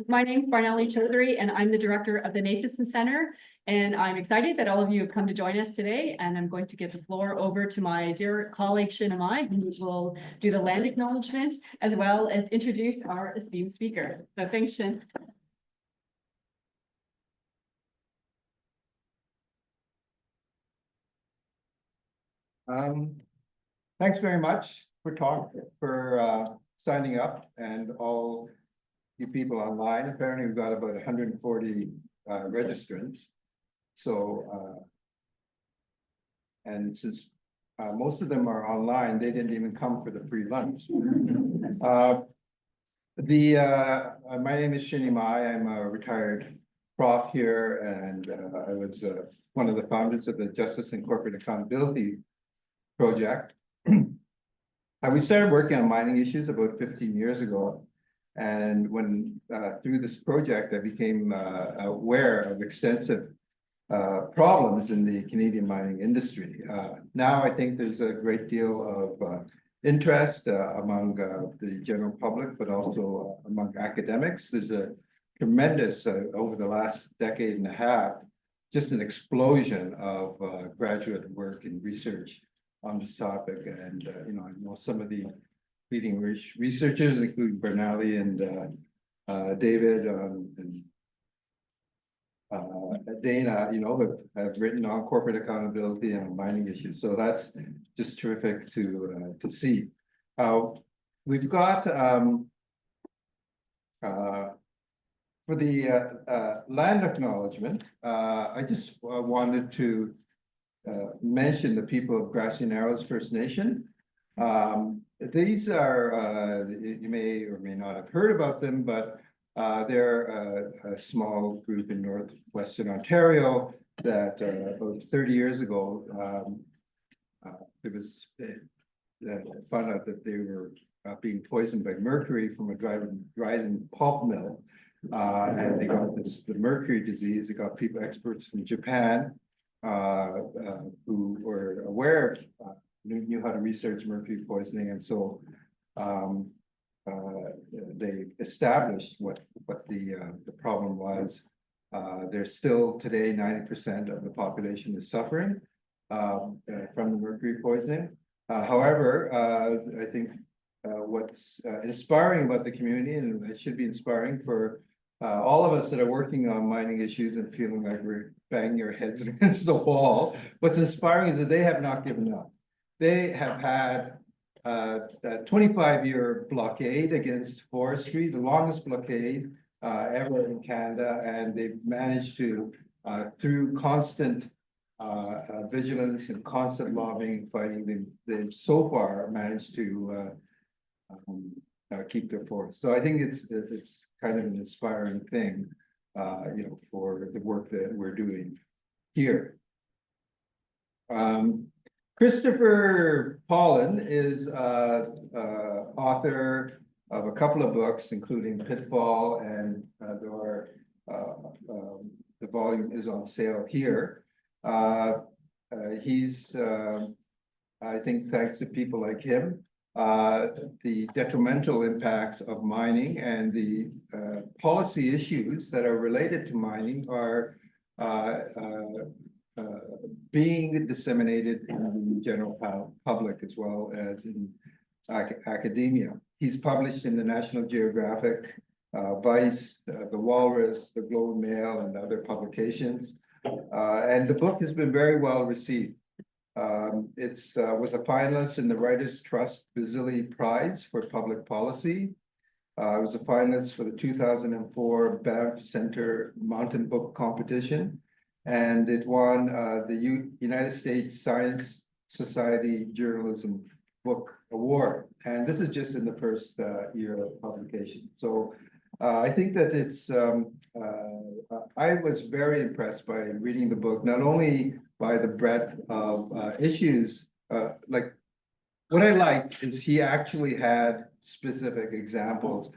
My name's Barnelli Chaudhary, and I'm the director of the Nathanson Center. And I'm excited that all of you have come to join us today. And I'm going to give the floor over to my dear colleague, Shinna Mai, who will do the land acknowledgement, as well as introduce our esteemed speaker. So thanks, Shin. Thanks very much for signing up, and all you people online. Apparently we've got about 140 registrants. So and since most of them are online, they didn't even come for the free lunch. My name is Shinny Mai. I'm a retired prof here, and I was one of the founders of the Justice and Corporate Accountability project. We started working on mining issues about 15 years ago. And when through this project, I became aware of extensive problems in the Canadian mining industry. Now I think there's a great deal of interest among the general public, but also among academics. There's a tremendous, over the last decade and a half, just an explosion of graduate work and research on this topic. And I know some of the leading researchers, including Barnelli and David and Dana, have written on corporate accountability and mining issues. So that's just terrific to see. We've got for the land acknowledgement, I just wanted to mention the people of Grassy Narrows First Nation. These are, you may or may not have heard about them, but they're a small group in northwestern Ontario that about 30 years ago, it was found out that they were being poisoned by mercury from a Dryden pulp mill. And they got the mercury disease. They got experts from Japan who were aware of, knew how to research mercury poisoning, and so they established what the problem was. There's still today 90% of the population is suffering from the mercury poisoning. However, I think what's inspiring about the community, and it should be inspiring for all of us that are working on mining issues and feeling like we're banging our heads against the wall, what's inspiring is that they have not given up. They have had a 25-year blockade against forestry, the longest blockade ever in Canada, and they've managed to, through constant vigilance and constant lobbying and fighting, they've so far managed to keep their forest. So I think it's kind of an inspiring thing, for the work that we're doing here. Christopher Pollon is author of a couple of books, including Pitfall, and the volume is on sale here. He's, I think, thanks to people like him, the detrimental impacts of mining and the policy issues that are related to mining are being disseminated in the general public as well as in academia. He's published in the National Geographic, Vice, the Walrus, the Globe and Mail, and other publications. And the book has been very well received. It was a finalist in the Writers' Trust Basile Prize for Public Policy. It was a finalist for the 2004 Banff Center Mountain Book Competition. And it won the United States Science Society Journalism Book Award. And this is just in the first year of publication. So I think that it's, I was very impressed by reading the book, not only by the breadth of issues, like what I liked is he actually had specific examples.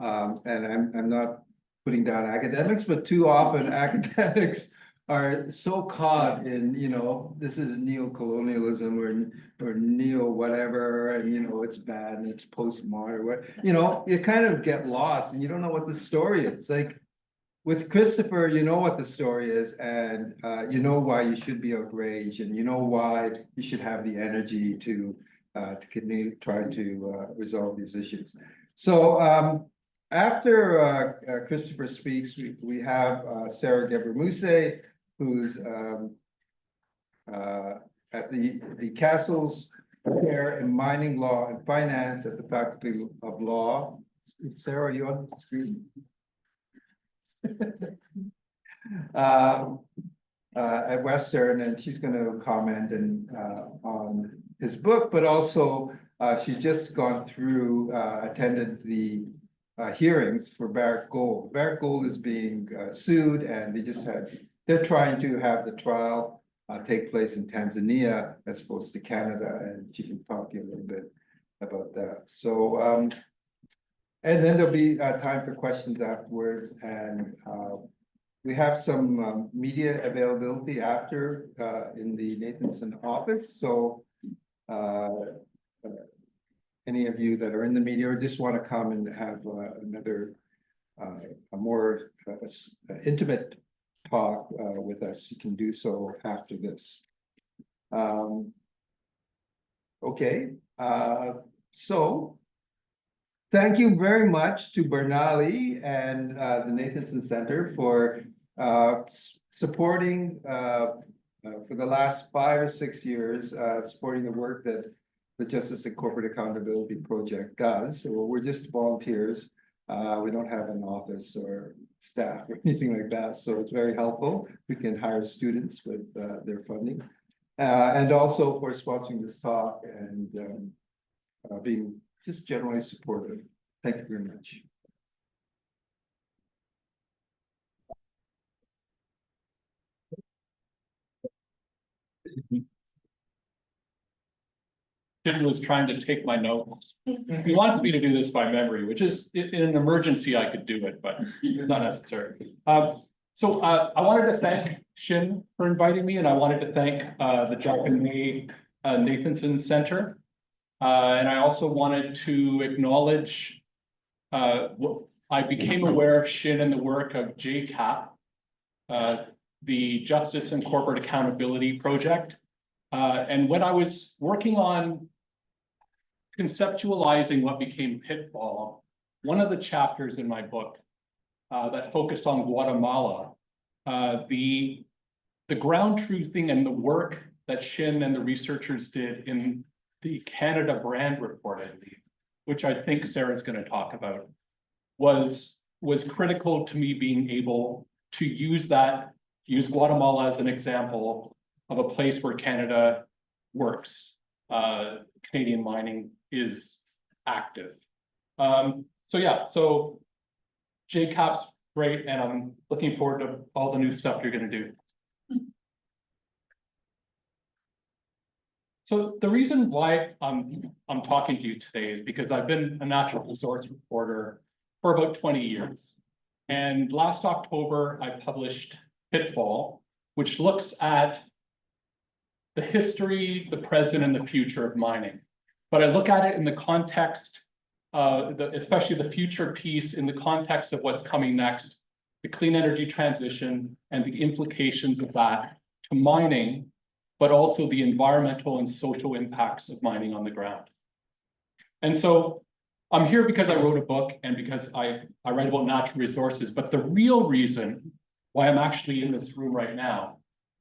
And I'm not putting down academics, but too often academics are so caught in, this is neo-colonialism or neo whatever, and it's bad and it's postmodern, you kind of get lost and you don't know what the story is. Like with Christopher, you know what the story is, and you know why you should be outraged, and you know why you should have the energy to continue try to resolve these issues. So after Christopher speaks, we have Sarah Gebremuse, who's at the Castle's Chair in Mining Law and Finance at the Faculty of Law. Sarah, are you on the screen? At Western, and she's going to comment on his book, but also she's just gone through, attended the hearings for Barrick Gold. Barrick Gold is being sued, and they're trying to have the trial take place in Tanzania as opposed to Canada, and she can talk to you a little bit about that. So, and then there'll be time for questions afterwards, and we have some media availability after in the Nathanson office. So any of you that are in the media or just want to come and have another a more intimate talk with us, you can do so after this. Okay, so thank you very much to Bernali and the Nathanson Center for supporting for the last 5 or 6 years, supporting the work that the Justice and Corporate Accountability Project does. So we're just volunteers. We don't have an office or staff or anything like that. So it's very helpful. We can hire students with their funding. And also for sponsoring this talk and being just generally supportive. Thank you very much. Jim was trying to take my notes. He wants me to do this by memory, which is in an emergency, I could do it, but it's not necessary. So I wanted to thank Shin for inviting me, and I wanted to thank the Jack and May Nathanson Center. And I also wanted to acknowledge I became aware of Shin and the work of JCAP, the Justice and Corporate Accountability Project. And when I was working on conceptualizing what became Pitfall, one of the chapters in my book that focused on Guatemala, the ground truthing and the work that Shin and the researchers did in the Canada brand report, I believe, which I think Sarah's going to talk about, was critical to me being able to use Guatemala as an example of a place where Canada works. Canadian mining is active. So yeah, so JCAP's great, and I'm looking forward to all the new stuff you're going to do. So the reason why I'm talking to you today is because I've been a natural resource reporter for about 20 years. And last October, I published Pitfall, which looks at the history, the present, and the future of mining. But I look at it in the context, especially the future piece, in the context of what's coming next, the clean energy transition and the implications of that to mining, but also the environmental and social impacts of mining on the ground. And so I'm here because I wrote a book and because I write about natural resources, but the real reason why I'm actually in this room right now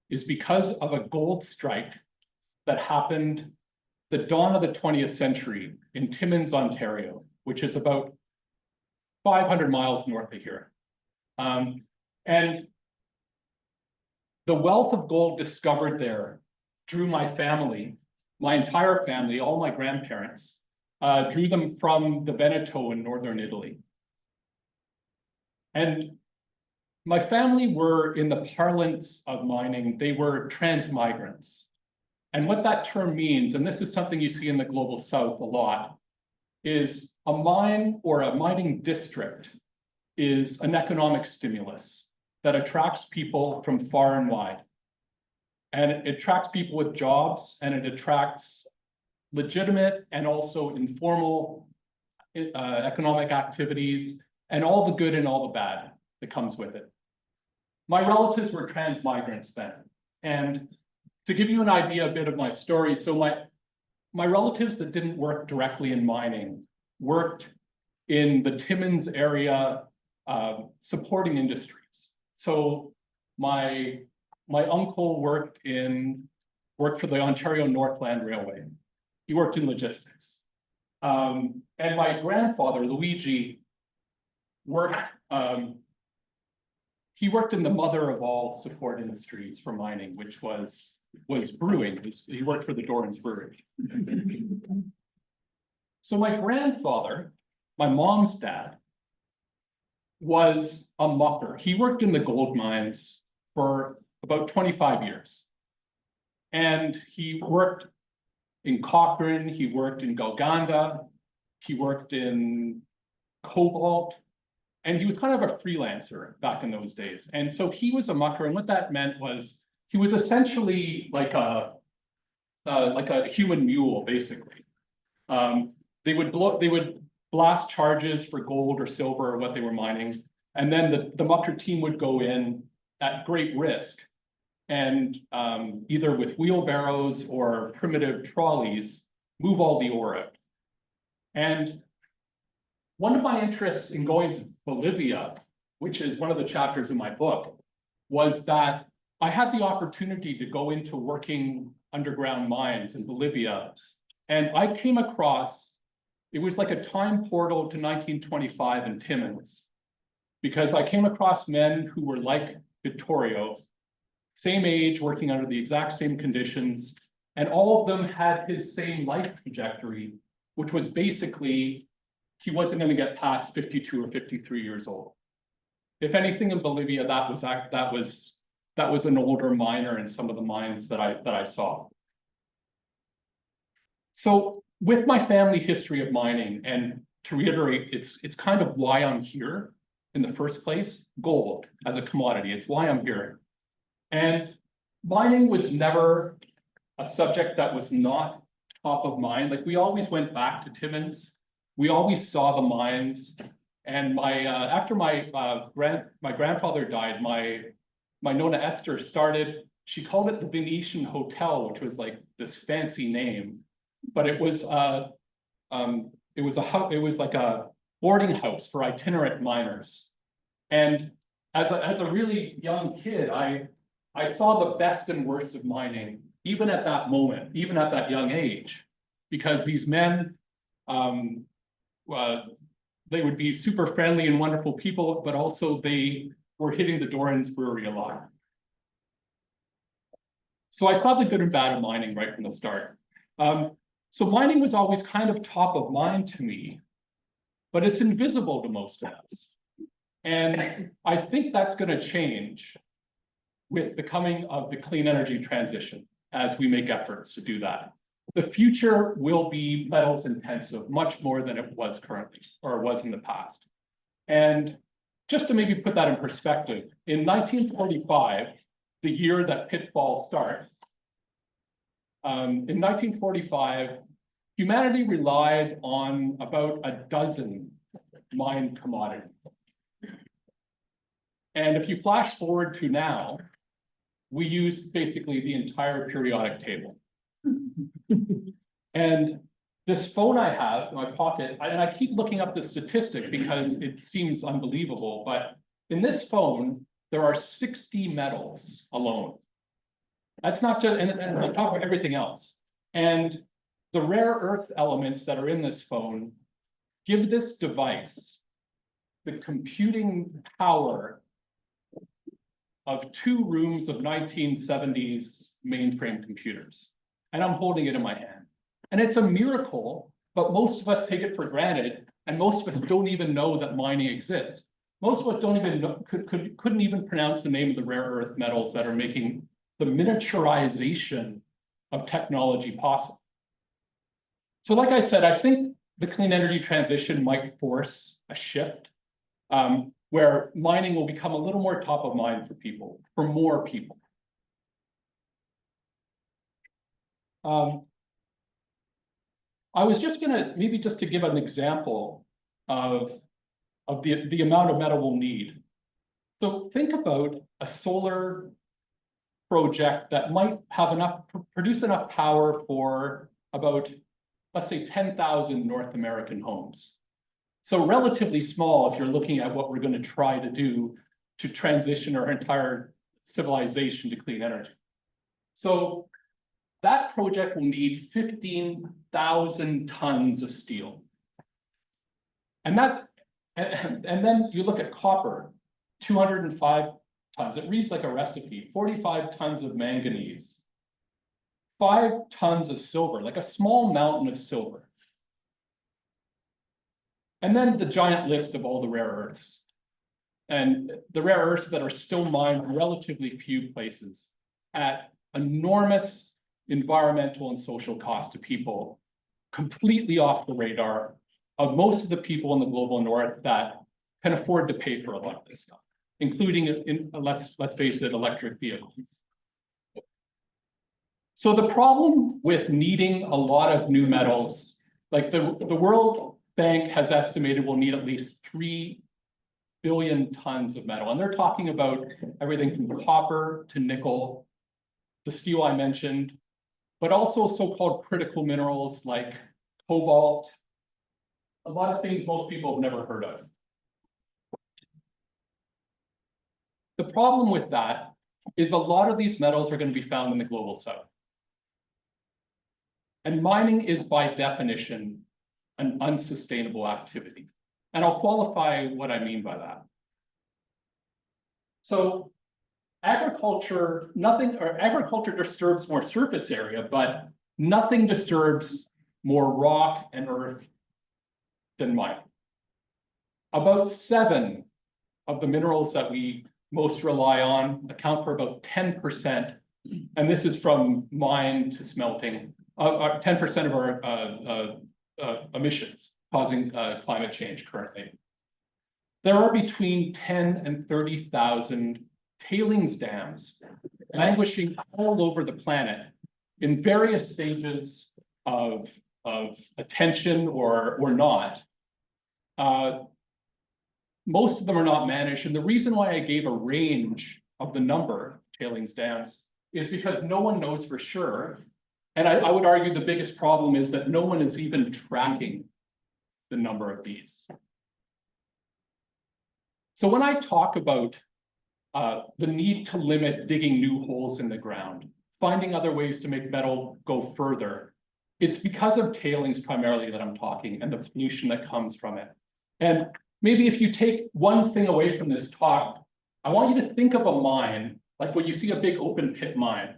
is because of a gold strike that happened the dawn of the 20th century in Timmins, Ontario, which is about 500 miles north of here. And the wealth of gold discovered there drew my family, my entire family, all my grandparents, drew them from the Veneto in northern Italy. And my family were, in the parlance of mining, they were trans-migrants. And what that term means, and this is something you see in the global south a lot, is a mine or a mining district is an economic stimulus. that attracts people from far and wide. And it attracts people with jobs, and it attracts legitimate and also informal economic activities, and all the good and all the bad that comes with it. My relatives were trans migrants then. And to give you an idea a bit of my story, so my relatives that didn't work directly in mining worked in the Timmins area supporting industries. So my uncle worked for the Ontario Northland Railway. He worked in logistics. And my grandfather, Luigi, he worked in the mother of all support industries for mining, which was brewing. He worked for the Doran's Brewery. So my grandfather, my mom's dad, was a mucker. He worked in the gold mines for about 25 years. And he worked in Cochrane, he worked in Golconda, he worked in cobalt, and he was kind of a freelancer back in those days. And so he was a mucker, and what that meant was he was essentially like a human mule, basically. They would blast charges for gold or silver or what they were mining, and then the mucker team would go in at great risk and either with wheelbarrows or primitive trolleys, move all the ore out. And one of my interests in going to Bolivia, which is one of the chapters in my book, was that I had the opportunity to go into working underground mines in Bolivia. And I came across, it was like a time portal to 1925 in Timmins, because I came across men who were like Vittorio, same age, working under the exact same conditions, and all of them had his same life trajectory, which was basically he wasn't going to get past 52 or 53 years old. If anything, in Bolivia, that was an older miner in some of the mines that I saw. So with my family history of mining, and to reiterate, it's kind of why I'm here in the first place, gold as a commodity, it's why I'm here. And mining was never a subject that was not top of mind. Like, we always went back to Timmins. We always saw the mines. And after my grandfather died, my Nona Esther started, she called it the Venetian Hotel, which was like this fancy name, but it was like a boarding house for itinerant miners. And as a really young kid, I saw the best and worst of mining, even at that moment, even at that young age, because these men, they would be super friendly and wonderful people, but also they were hitting the Doran's Brewery a lot. So I saw the good and bad of mining right from the start. So mining was always kind of top of mind to me, but it's invisible to most of us. And I think that's going to change with the coming of the clean energy transition as we make efforts to do that. The future will be metals intensive, much more than it was currently, or was in the past. And just to maybe put that in perspective, in 1945, the year that Pitfall starts, in 1945, humanity relied on about a dozen mined commodities. And if you flash forward to now, we use basically the entire periodic table. And this phone I have in my pocket, and I keep looking up the statistic because it seems unbelievable, but in this phone, there are 60 metals alone. That's not just, and on top of everything else. And the rare earth elements that are in this phone give this device the computing power of 2 rooms of 1970s mainframe computers. And I'm holding it in my hand. And it's a miracle, but most of us take it for granted, and most of us don't even know that mining exists. Most of us don't even know, couldn't even pronounce the name of the rare earth metals that are making the miniaturization of technology possible. So like I said, I think the clean energy transition might force a shift. where mining will become a little more top of mind for people, for more people. I was just gonna, maybe just to give an example of the amount of metal we'll need. So think about a solar project that might have enough, produce enough power for about, let's say, 10,000 North American homes. So relatively small if you're looking at what we're going to try to do to transition our entire civilization to clean energy. So that project will need 15,000 tons of steel. And then you look at copper, 205 tons. It reads like a recipe, 45 tons of manganese, 5 tons of silver, like a small mountain of silver. And then the giant list of all the rare earths. And the rare earths that are still mined in relatively few places at enormous environmental and social cost to people, completely off the radar of most of the people in the global north that can afford to pay for a lot of this stuff, including, let's face it, electric vehicles. So the problem with needing a lot of new metals, like the World Bank has estimated we'll need at least 3 billion tons of metal. And they're talking about everything from copper to nickel, the steel I mentioned, but also so-called critical minerals like cobalt, a lot of things most people have never heard of. The problem with that is a lot of these metals are going to be found in the global south. And mining is by definition an unsustainable activity. And I'll qualify what I mean by that. So agriculture, agriculture disturbs more surface area, but nothing disturbs more rock and earth than mining. About 7 of the minerals that we most rely on account for about 10%, and this is from mine to smelting, 10% of our emissions causing climate change currently. There are between 10 and 30,000 tailings dams languishing all over the planet in various stages of attention or not. Most of them are not managed. And the reason why I gave a range of the number of tailings dams is because no one knows for sure. And I would argue the biggest problem is that no one is even tracking the number of these. So when I talk about the need to limit digging new holes in the ground, finding other ways to make metal go further, it's because of tailings primarily that I'm talking and the pollution that comes from it. And maybe if you take one thing away from this talk, I want you to think of a mine, like when you see a big open pit mine.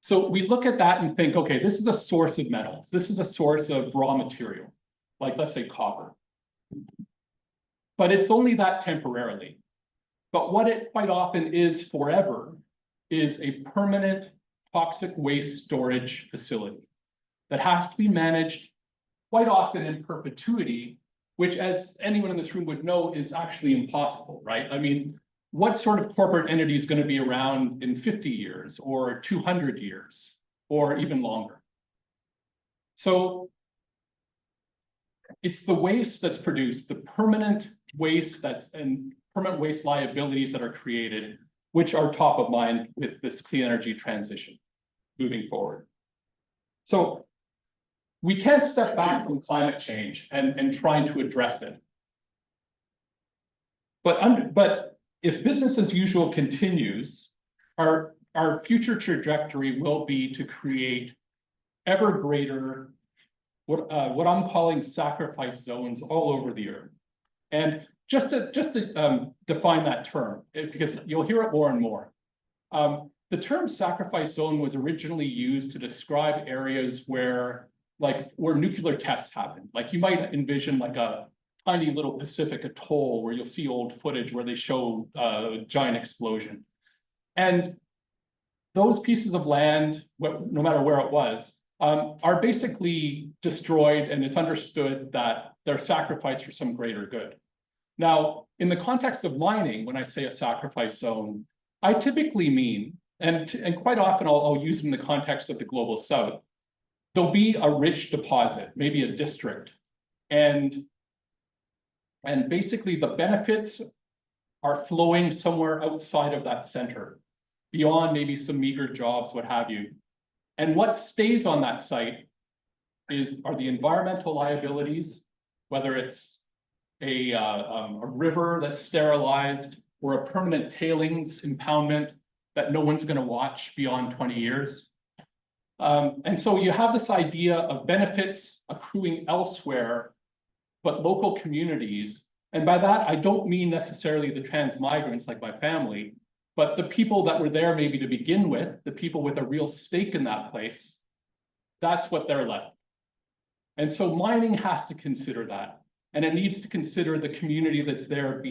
So we look at that and think, okay, this is a source of metals. This is a source of raw material, like let's say copper. But it's only that temporarily. But what it quite often is forever is a permanent toxic waste storage facility that has to be managed quite often in perpetuity, which, as anyone in this room would know, is actually impossible, right? I mean, what sort of corporate entity is going to be around in 50 years or 200 years or even longer? So it's the waste that's produced, the permanent waste and permanent waste liabilities that are created, which are top of mind with this clean energy transition moving forward. So we can't step back from climate change and trying to address it. But if business as usual continues, our future trajectory will be to create ever greater, what I'm calling sacrifice zones all over the earth. And just to define that term, because you'll hear it more and more. The term sacrifice zone was originally used to describe areas where nuclear tests happen. Like you might envision like a tiny little Pacific atoll where you'll see old footage where they show a giant explosion. And those pieces of land, no matter where it was, are basically destroyed, and it's understood that they're sacrificed for some greater good. Now, in the context of mining, when I say a sacrifice zone, I typically mean, and quite often I'll use it in the context of the global south, there'll be a rich deposit, maybe a district, and basically the benefits are flowing somewhere outside of that center, beyond maybe some meager jobs, what have you. And what stays on that site are the environmental liabilities, whether it's a river that's sterilized or a permanent tailings impoundment that no one's going to watch beyond 20 years. And so you have this idea of benefits accruing elsewhere, but local communities. And by that, I don't mean necessarily the trans migrants like my family, but the people that were there maybe to begin with, the people with a real stake in that place, that's what they're left. And so mining has to consider that. And it needs to consider the community that's there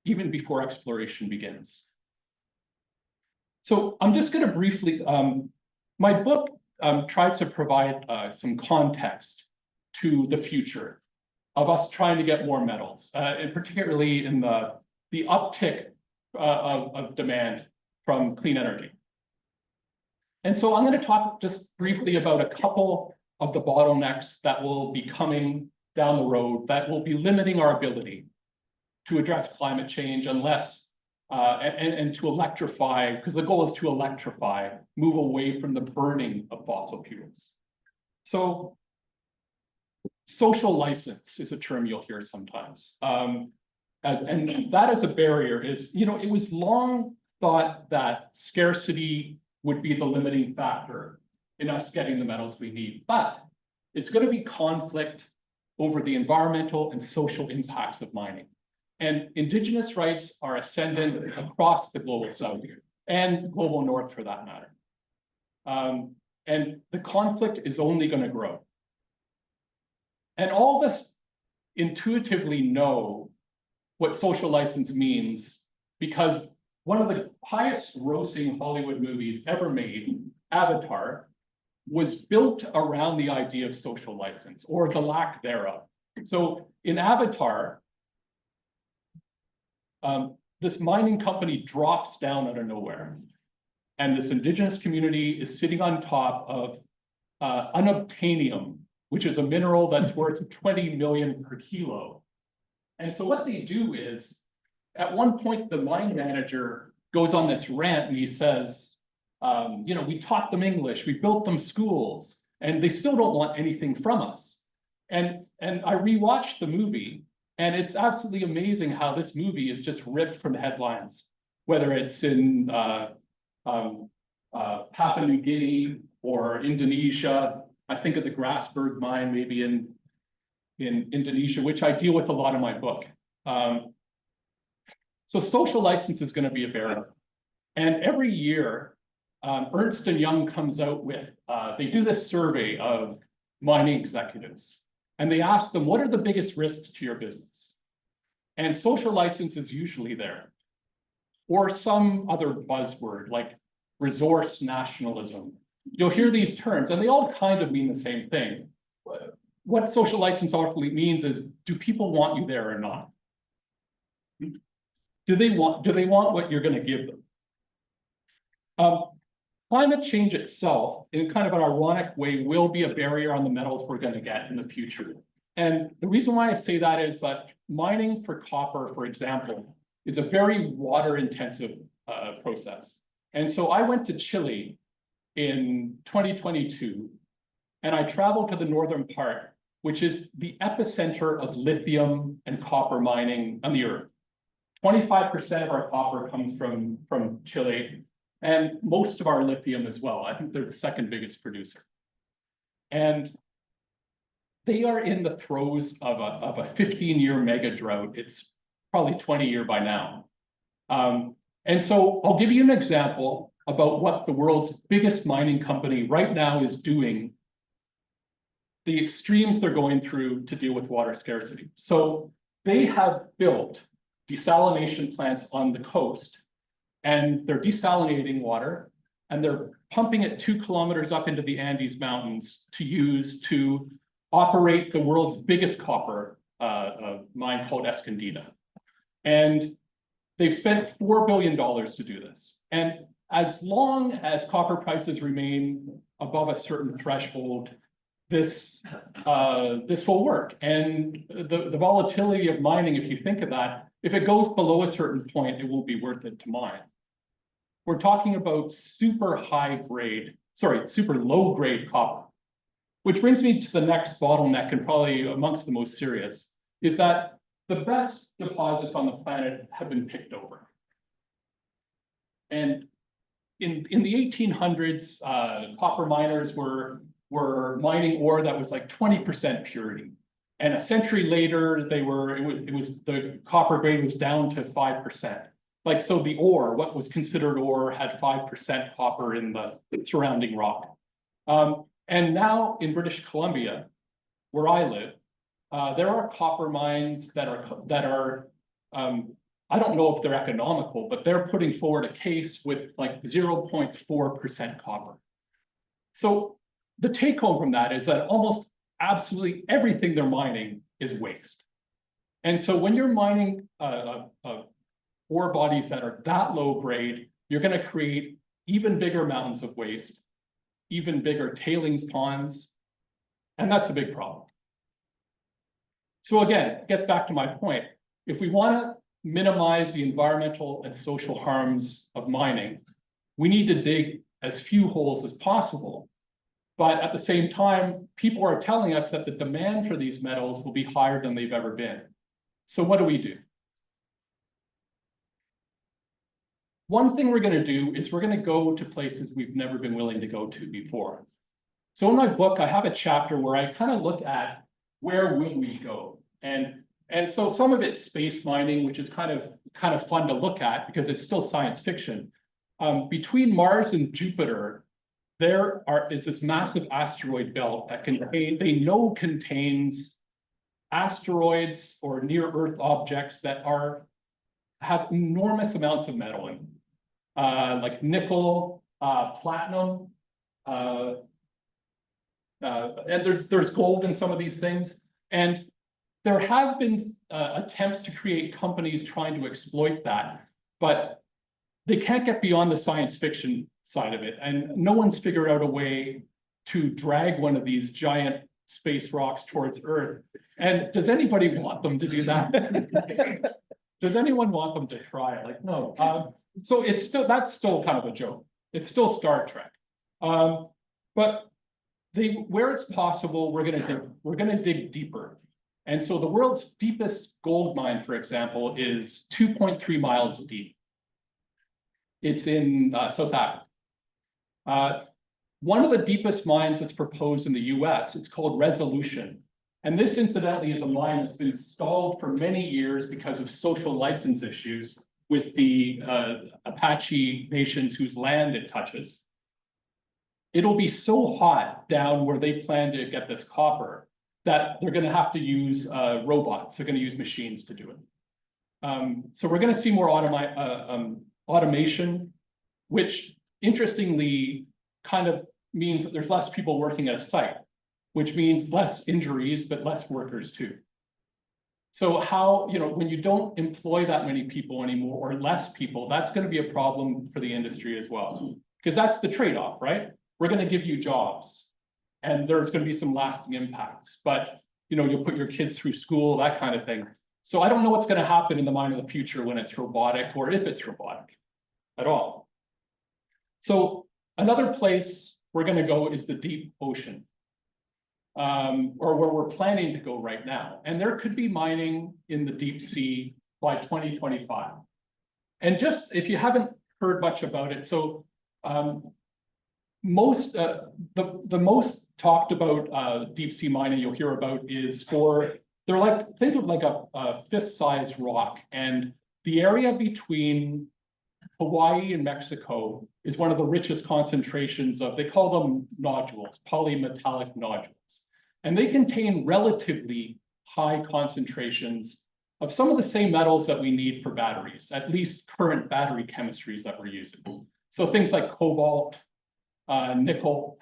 even before exploration begins. So I'm just going to briefly, my book tries to provide some context to the future of us trying to get more metals, and particularly in the uptick of demand from clean energy. And so I'm going to talk just briefly about a couple of the bottlenecks that will be coming down the road that will be limiting our ability to address climate change unless, and to electrify, because the goal is to electrify, move away from the burning of fossil fuels. So social license is a term you'll hear sometimes. And that is a barrier is, it was long thought that scarcity would be the limiting factor in us getting the metals we need, but it's going to be conflict over the environmental and social impacts of mining. And Indigenous rights are ascendant across the global south and global north for that matter. And the conflict is only going to grow. And all of us intuitively know what social license means because one of the highest grossing Hollywood movies ever made, Avatar, was built around the idea of social license or the lack thereof. So in Avatar, this mining company drops down out of nowhere. And this Indigenous community is sitting on top of unobtainium, which is a mineral that's worth 20 million per kilo. And so what they do is, at one point, the mine manager goes on this rant and he says, we taught them English, we built them schools, and they still don't want anything from us. And I rewatched the movie, and it's absolutely amazing how this movie is just ripped from the headlines, whether it's in Papua New Guinea or Indonesia. I think of the Grasberg mine, maybe in Indonesia, which I deal with a lot in my book. So social license is going to be a barrier. And every year, Ernst & Young comes out with, they do this survey of mining executives, and they ask them, what are the biggest risks to your business? And social license is usually there, or some other buzzword like resource nationalism. You'll hear these terms, and they all kind of mean the same thing. What social license ultimately means is, do people want you there or not? Do they want what you're going to give them? Climate change itself, in kind of an ironic way, will be a barrier on the metals we're going to get in the future. And the reason why I say that is that mining for copper, for example, is a very water-intensive process. And so I went to Chile in 2022, and I traveled to the northern part, which is the epicenter of lithium and copper mining on the earth. 25% of our copper comes from Chile, and most of our lithium as well. I think they're the second biggest producer. And they are in the throes of a 15-year mega drought. It's probably 20-year by now. And so I'll give you an example about what the world's biggest mining company right now is doing, the extremes they're going through to deal with water scarcity. So they have built desalination plants on the coast, and they're desalinating water, and they're pumping it 2 kilometers up into the Andes Mountains to use to operate the world's biggest copper a mine called Escondida. And they've spent $4 billion to do this. And as long as copper prices remain above a certain threshold, this will work. And the volatility of mining, if you think of that, if it goes below a certain point, it won't be worth it to mine. We're talking about super low grade copper, which brings me to the next bottleneck, and probably amongst the most serious, is that the best deposits on the planet have been picked over. And in the 1800s, copper miners were mining ore that was like 20% purity. And a century later, the copper grade was down to 5%. Like, so the ore, what was considered ore, had 5% copper in the surrounding rock. And now in British Columbia, where I live, there are copper mines that are I don't know if they're economical, but they're putting forward a case with like 0.4% copper. So the take home from that is that almost absolutely everything they're mining is waste. And so when you're mining ore bodies that are that low grade, you're going to create even bigger mountains of waste, even bigger tailings ponds, and that's a big problem. So again, it gets back to my point. If we want to minimize the environmental and social harms of mining, we need to dig as few holes as possible. But at the same time, people are telling us that the demand for these metals will be higher than they've ever been. So what do we do? One thing we're going to do is we're going to go to places we've never been willing to go to before. So in my book, I have a chapter where I kind of look at where would we go? And so some of it's space mining, which is kind of fun to look at because it's still science fiction. Between Mars and Jupiter, there is this massive asteroid belt that contains asteroids or near Earth objects that have enormous amounts of metal in them, like nickel, platinum, and there's gold in some of these things. And there have been attempts to create companies trying to exploit that, but they can't get beyond the science fiction side of it. And no one's figured out a way to drag one of these giant space rocks towards Earth. And does anybody want them to do that? Does anyone want them to try? Like, no. So that's still kind of a joke. It's still Star Trek. But where it's possible, we're gonna dig deeper. And so the world's deepest gold mine, for example, is 2.3 miles deep. It's in South Africa. One of the deepest mines that's proposed in the US, it's called Resolution. And this, incidentally, is a mine that's been stalled for many years because of social license issues with the Apache nations whose land it touches. It'll be so hot down where they plan to get this copper that they're going to have to use robots. They're going to use machines to do it. So we're going to see more automation, which interestingly kind of means that there's less people working at a site, which means less injuries, but less workers too. So how, when you don't employ that many people anymore or less people, that's going to be a problem for the industry as well. Because that's the trade-off, right? We're going to give you jobs and there's going to be some lasting impacts, but you'll put your kids through school, that kind of thing. So I don't know what's going to happen in the mine of the future when it's robotic or if it's robotic at all. So another place we're going to go is the deep ocean. Or where we're planning to go right now. And there could be mining in the deep sea by 2025. And just if you haven't heard much about it, so the most talked about deep sea mining you'll hear about is think of like a fist-sized rock, and the area between Hawaii and Mexico is one of the richest concentrations of, they call them nodules, polymetallic nodules. And they contain relatively high concentrations of some of the same metals that we need for batteries, at least current battery chemistries that we're using. So things like cobalt, nickel,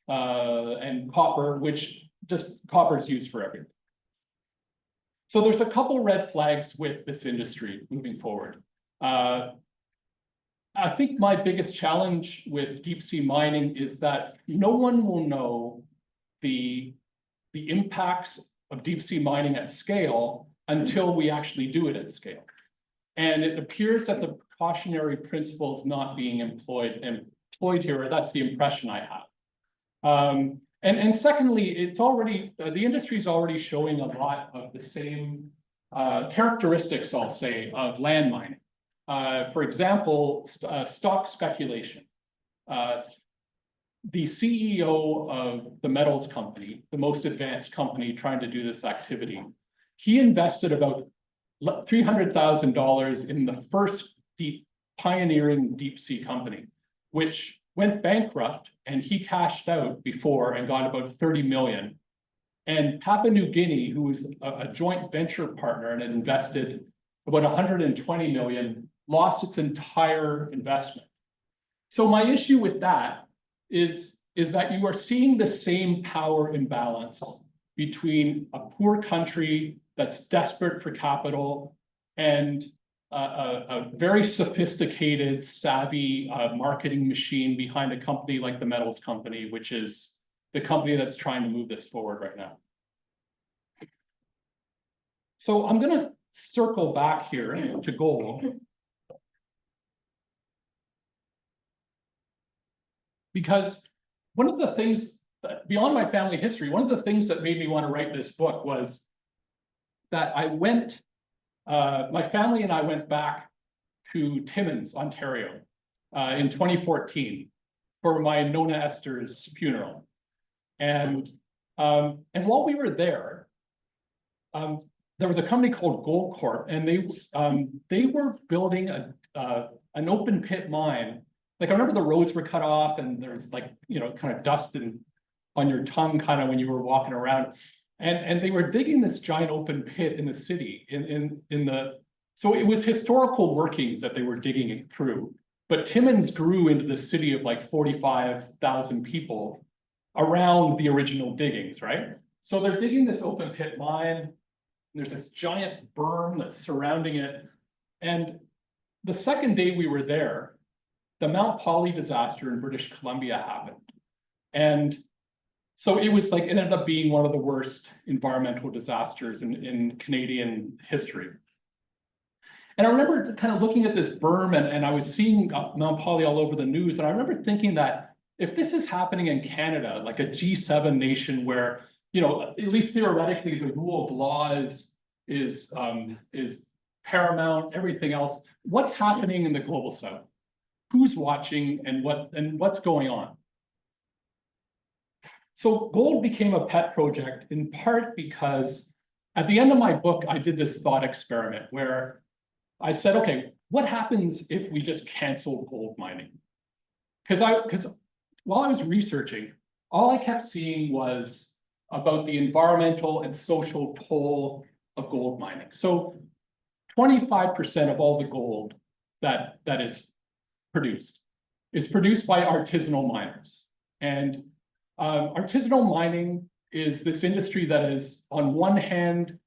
and copper, which just copper is used for everything. So there's a couple red flags with this industry moving forward. I think my biggest challenge with deep sea mining is that no one will know the impacts of deep sea mining at scale until we actually do it at scale. And it appears that the precautionary principle is not being employed here, or that's the impression I have. And secondly, it's already, the industry is already showing a lot of the same characteristics, I'll say, of land mining. For example, stock speculation. The CEO of the metals company, the most advanced company trying to do this activity, he invested about $300,000 in the first pioneering deep sea company, which went bankrupt, and he cashed out before and got about 30 million. And Papua New Guinea, who was a joint venture partner and had invested about 120 million, lost its entire investment. So my issue with that is that you are seeing the same power imbalance between a poor country that's desperate for capital and a very sophisticated, savvy marketing machine behind a company like the metals company, which is the company that's trying to move this forward right now. So I'm going to circle back here to gold, because one of the things beyond my family history, one of the things that made me want to write this book was that I went, my family and I went back to Timmins, Ontario, in 2014 for my Nona Esther's funeral. And while we were there, there was a company called Gold Corp, and they were building an open pit mine. Like, I remember the roads were cut off, and there was, like, you know, kind of dust on your tongue kind of when you were walking around. And they were digging this giant open pit in the city, so it was historical workings that they were digging it through. But Timmins grew into the city of like 45,000 people around the original diggings, right? So they're digging this open pit mine. There's this giant berm that's surrounding it. And the second day we were there, the Mount Polly disaster in British Columbia happened. And so it was like, it ended up being one of the worst environmental disasters in Canadian history. And I remember kind of looking at this berm, and I was seeing Mount Polly all over the news. And I remember thinking that if this is happening in Canada, like a G7 nation where, you know, at least theoretically, the rule of law is paramount, everything else, what's happening in the global south? Who's watching, and what's going on? So gold became a pet project in part because at the end of my book, I did this thought experiment where I said, okay, what happens if we just cancel gold mining? Because while I was researching, all I kept seeing was about the environmental and social toll of gold mining. So 25% of all the gold that is produced by artisanal miners. And artisanal mining is this industry that is, on one hand,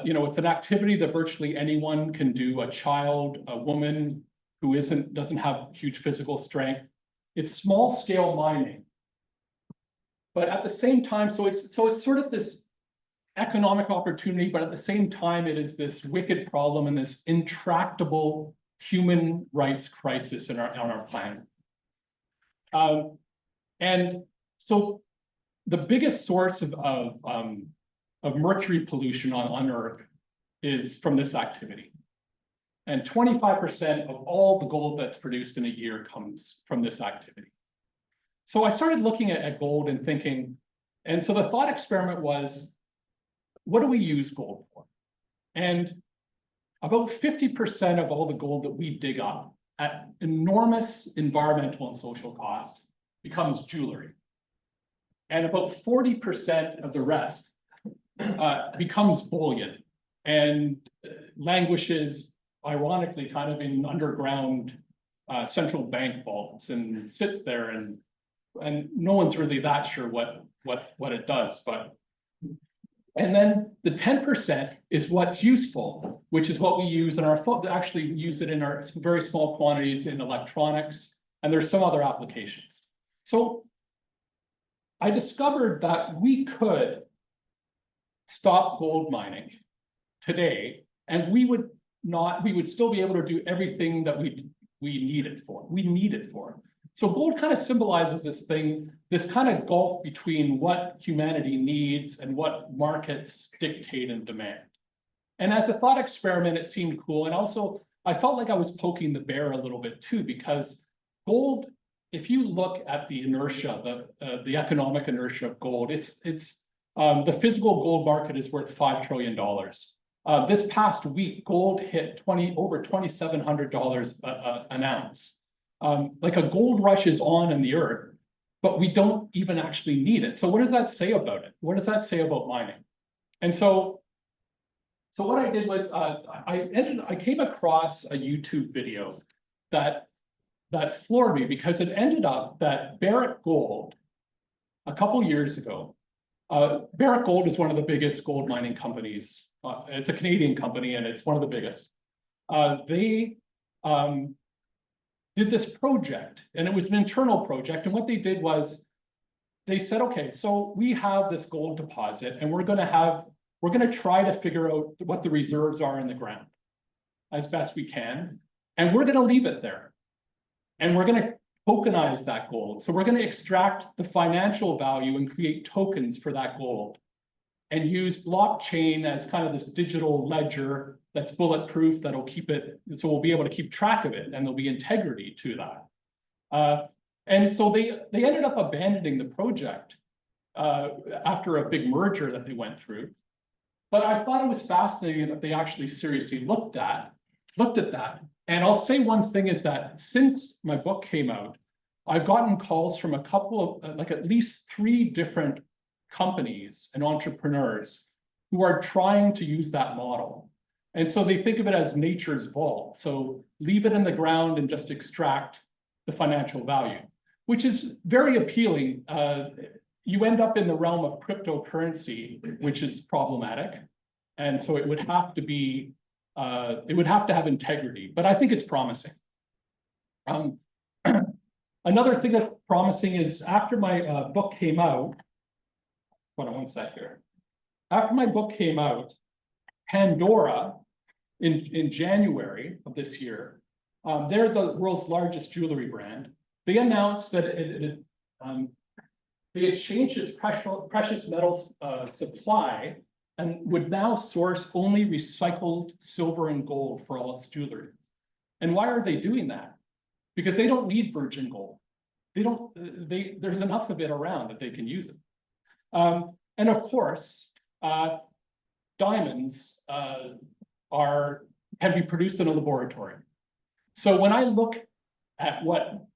you know, it's an activity that virtually anyone can do, a child, a woman who doesn't have huge physical strength. It's small scale mining. But at the same time, so it's sort of this economic opportunity, but at the same time, it is this wicked problem and this intractable human rights crisis on our planet. And so the biggest source of mercury pollution on Earth is from this activity. And 25% of all the gold that's produced in a year comes from this activity. So I started looking at gold and thinking, and so the thought experiment was, what do we use gold for? And about 50% of all the gold that we dig up at enormous environmental and social cost becomes jewelry. And about 40% of the rest becomes bullion and languishes, ironically, kind of in underground central bank vaults and sits there, and no one's really that sure what it does. But And then the 10% is what's useful, which is what we use in our phone, actually use it in our very small quantities in electronics, and there's some other applications. So I discovered that we could stop gold mining today, and we would still be able to do everything that we need it for. So gold kind of symbolizes this kind of gulf between what humanity needs and what markets dictate and demand. And as a thought experiment, it seemed cool. And also, I felt like I was poking the bear a little bit too, because gold, if you look at the inertia, the economic inertia of gold, the physical gold market is worth $5 trillion. This past week, gold hit over $2,700 an ounce. Like a gold rush is on in the earth, but we don't even actually need it. So what does that say about it? What does that say about mining? And so what I did was I came across a YouTube video that floored me, because it ended up that Barrick Gold, a couple years ago, Barrick Gold is one of the biggest gold mining companies. It's a Canadian company, and it's one of the biggest. They did this project, and it was an internal project. And what they did was they said, okay, so we have this gold deposit, and we're going to try to figure out what the reserves are in the ground as best we can. And we're going to leave it there. And we're going to tokenize that gold. So we're going to extract the financial value and create tokens for that gold, and use blockchain as kind of this digital ledger that's bulletproof, that'll keep it, so we'll be able to keep track of it, and there'll be integrity to that. And so they ended up abandoning the project after a big merger that they went through. But I thought it was fascinating that they actually seriously looked at that. And I'll say one thing is that since my book came out, I've gotten calls from a couple of, like at least 3 different companies and entrepreneurs who are trying to use that model. And so they think of it as nature's vault. So leave it in the ground and just extract the financial value, which is very appealing. You end up in the realm of cryptocurrency, which is problematic. And so it would have to be, it would have to have integrity, but I think it's promising. Another thing that's promising is after my book came out, hold on one sec here. After my book came out, Pandora, in January of this year, they're the world's largest jewelry brand. They announced that they had changed its precious metals supply and would now source only recycled silver and gold for all its jewelry. And why are they doing that? Because they don't need virgin gold. There's enough of it around that they can use it. And of course, diamonds can be produced in a laboratory. So when I look at what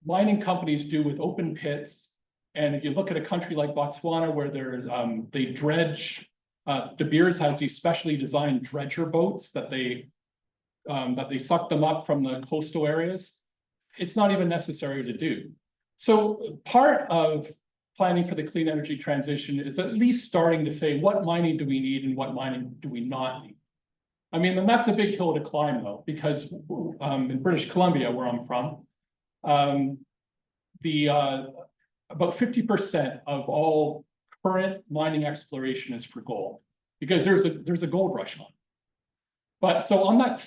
mining companies do with open pits, and if you look at a country like Botswana, where they dredge, De Beers has these specially designed dredger boats that they suck them up from the coastal areas. It's not even necessary to do. So part of planning for the clean energy transition is at least starting to say, what mining do we need and what mining do we not need? I mean, and that's a big hill to climb, though, because in British Columbia, where I'm from, about 50% of all current mining exploration is for gold, because there's a gold rush on. But so on that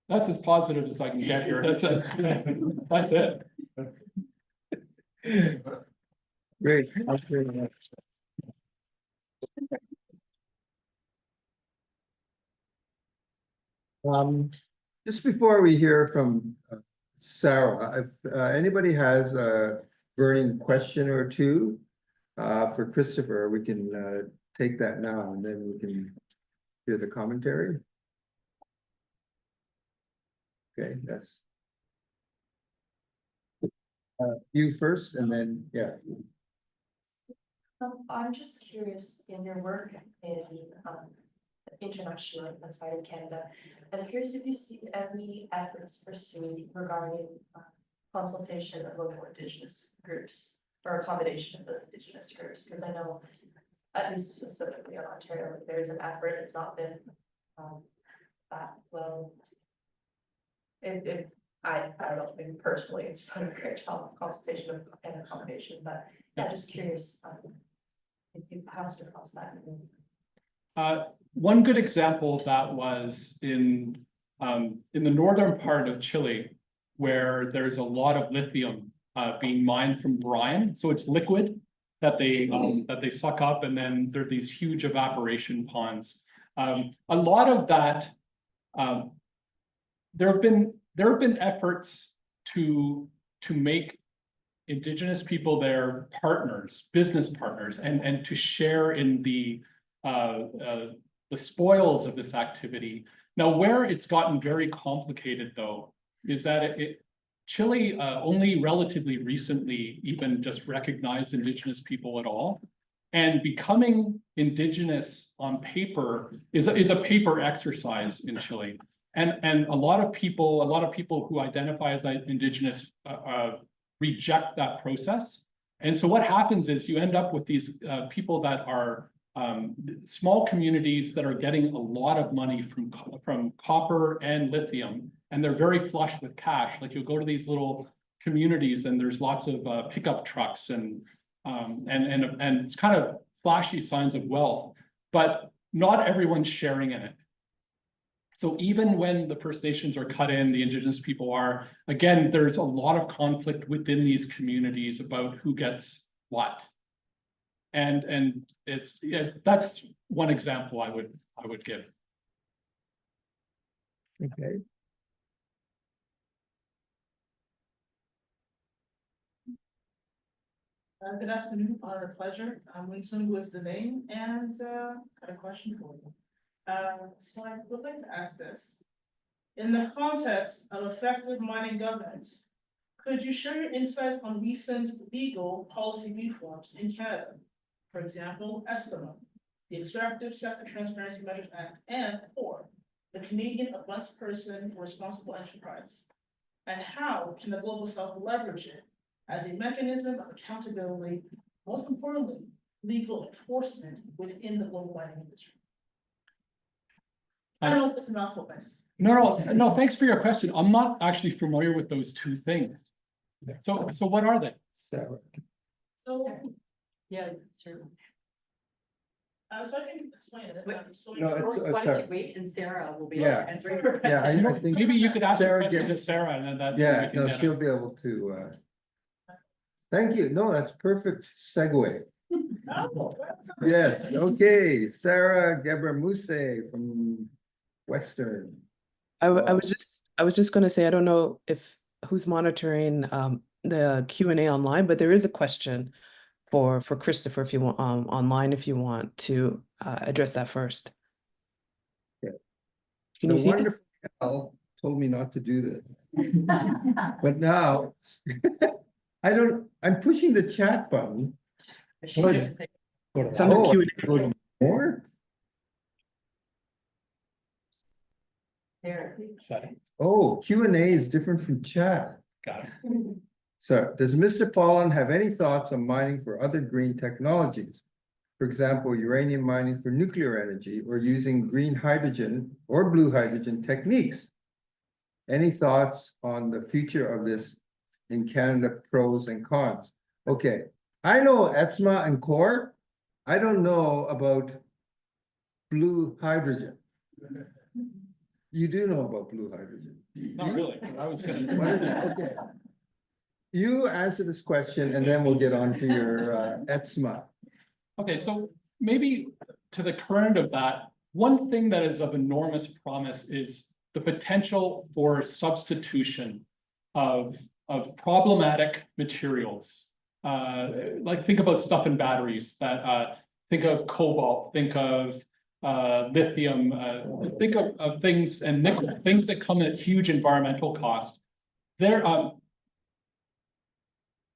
that's as positive as I can get here. That's it. That's it. Great. Thank you very much. Just before we hear from Sarah, if anybody has a burning question or two for Christopher, we can take that now, and then we can hear the commentary. Okay, yes. You first, and then, yeah. I'm just curious, in your work in international outside of Canada, it appears if you see any efforts pursued regarding consultation of local Indigenous groups or accommodation of those Indigenous groups, because I know at least specifically in Ontario, like, there is an effort, it's not been, that well. I don't think personally, it's done a great job of consultation and accommodation, but yeah, just curious, if you passed across that. One good example of that was in the northern part of Chile, where there's a lot of lithium being mined from brine. So it's liquid that they suck up, and then there are these huge evaporation ponds. A lot of that, there have been efforts to make Indigenous people their partners, business partners, and to share in the spoils of this activity. Now, where it's gotten very complicated, though, is that Chile only relatively recently even just recognized Indigenous people at all. And becoming Indigenous on paper is a paper exercise in Chile. And a lot of people who identify as Indigenous reject that process. And so what happens is you end up with these people that are small communities that are getting a lot of money from copper and lithium, and they're very flush with cash. Like, you'll go to these little communities and there's lots of pickup trucks and it's kind of flashy signs of wealth, but not everyone's sharing in it. So even when the First Nations are cut in, the Indigenous people are, again, there's a lot of conflict within these communities about who gets what. And that's one example I would give. Okay. Good afternoon, honor, pleasure. I'm Winston, who is the name, and got a question for you. So I would like to ask this. In the context of effective mining governance, could you share your insights on recent legal policy reforms in Canada? For example, ESTIMA, the Extractive Sector Transparency Measures Act, and or the Canadian Advanced Person for Responsible Enterprise. And how can the Global South leverage it as a mechanism of accountability, most importantly, legal enforcement within the global mining industry? I don't know if it's a mouthful, thanks. No, thanks for your question. I'm not actually familiar with those two things. So what are they? Sarah. So, Yeah, sure. so I can explain it. Wait, So no, it's- Why don't Sarah. you wait and Sarah will be Yeah. answering your Yeah, question. I think. Maybe you could ask a Sarah, question yeah. to Sarah, and then that. Yeah, we can no, get she'll it. be able to, thank you. No, that's perfect segue. Oh, that's- Yes, okay, Sarah Gebramuse from Western. I Wow. was just gonna say, I don't know if who's monitoring the Q&A online, but there is a question for Christopher if you want online if you want to address that first. Yeah. Can The you see it? wonderful Al told me not to do this, but now I'm pushing the chat button. She was just saying, It's under Oh, Q&A. go to more? there. Oh, Q&A is different from chat. Got it. So does Mr. Pollon have any thoughts on mining for other green technologies? For example, uranium mining for nuclear energy or using green hydrogen or blue hydrogen techniques? Any thoughts on the future of this in Canada, pros and cons? Okay, I know ETSMA and CORE. I don't know about blue hydrogen. You do know about blue hydrogen. Not really, but I was What is gonna. it? Okay. You answer this question and then we'll get on to your ETSMA. Okay, so maybe to the current of that, one thing that is of enormous promise is the potential for substitution of problematic materials. Like, think about stuff in batteries that think of cobalt, think of lithium, think of things and nickel, things that come at huge environmental cost.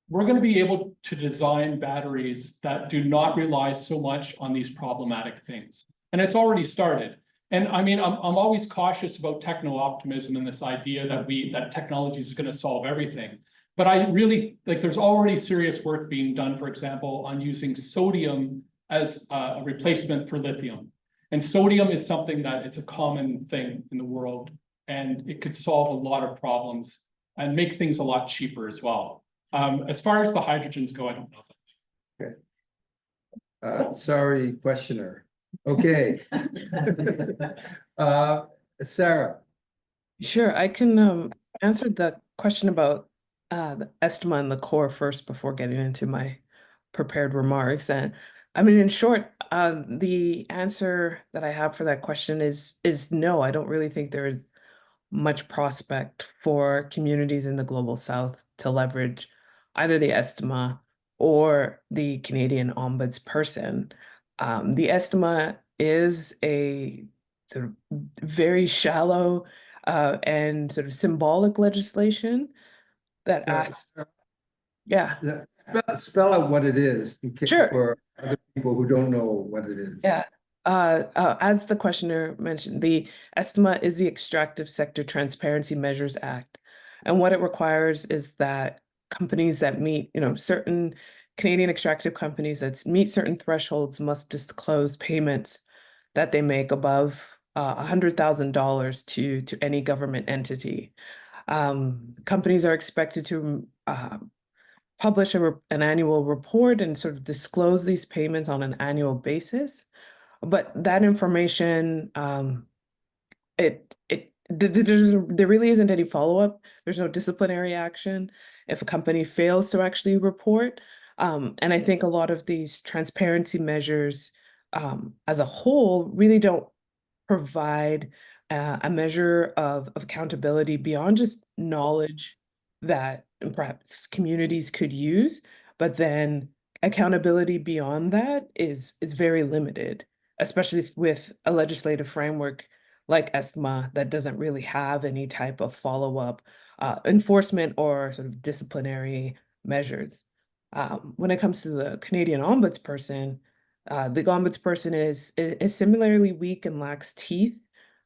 We're going to be able to design batteries that do not rely so much on these problematic things. And it's already started. And I mean, I'm always cautious about techno-optimism and this idea that technology is going to solve everything. But I really, like, there's already serious work being done, for example, on using sodium as a replacement for lithium. And sodium is something that it's a common thing in the world, and it could solve a lot of problems and make things a lot cheaper as well. As far as the hydrogens go, I don't know. Sorry, questioner. Okay. Sarah, Sure, I can answer the question about the ESTMA and the core first before getting into my prepared remarks. And I mean, in short, the answer that I have for that question is no. I don't really think there is much prospect for communities in the global south to leverage either the ESTMA or the Canadian Ombudsperson. The ESTMA is a sort of very shallow and sort of symbolic legislation that Yeah. asks, yeah, spell out what it is in case Sure. for other people who don't know what it is. yeah. As the questioner mentioned, the ESTMA is the Extractive Sector Transparency Measures Act. And what it requires is that companies that meet, certain Canadian extractive companies that meet certain thresholds must disclose payments that they make above $100,000 to any government entity. Companies are expected to publish an annual report and sort of disclose these payments on an annual basis. But that information, there really isn't any follow-up. There's no disciplinary action if a company fails to actually report. And I think a lot of these transparency measures as a whole really don't provide a measure of accountability beyond just knowledge that perhaps communities could use, but then accountability beyond that is very limited, especially with a legislative framework like ESTMA that doesn't really have any type of follow-up enforcement or sort of disciplinary measures. When it comes to the Canadian Ombudsperson, the ombudsperson is similarly weak and lacks teeth.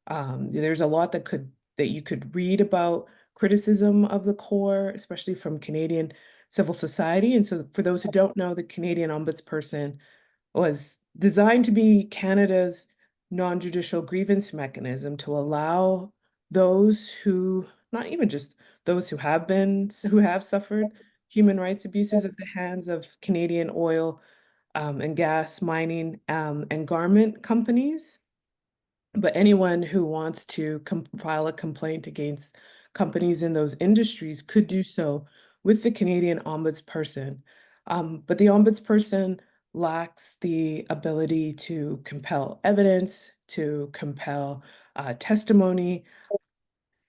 There's a lot that you could read about criticism of the core, especially from Canadian civil society. And so for those who don't know, the Canadian Ombudsperson was designed to be Canada's non-judicial grievance mechanism to allow those who, not even just those who have suffered human rights abuses at the hands of Canadian oil and gas, mining, and garment companies. But anyone who wants to file a complaint against companies in those industries could do so with the Canadian Ombudsperson. But the Ombudsperson lacks the ability to compel evidence, to compel testimony.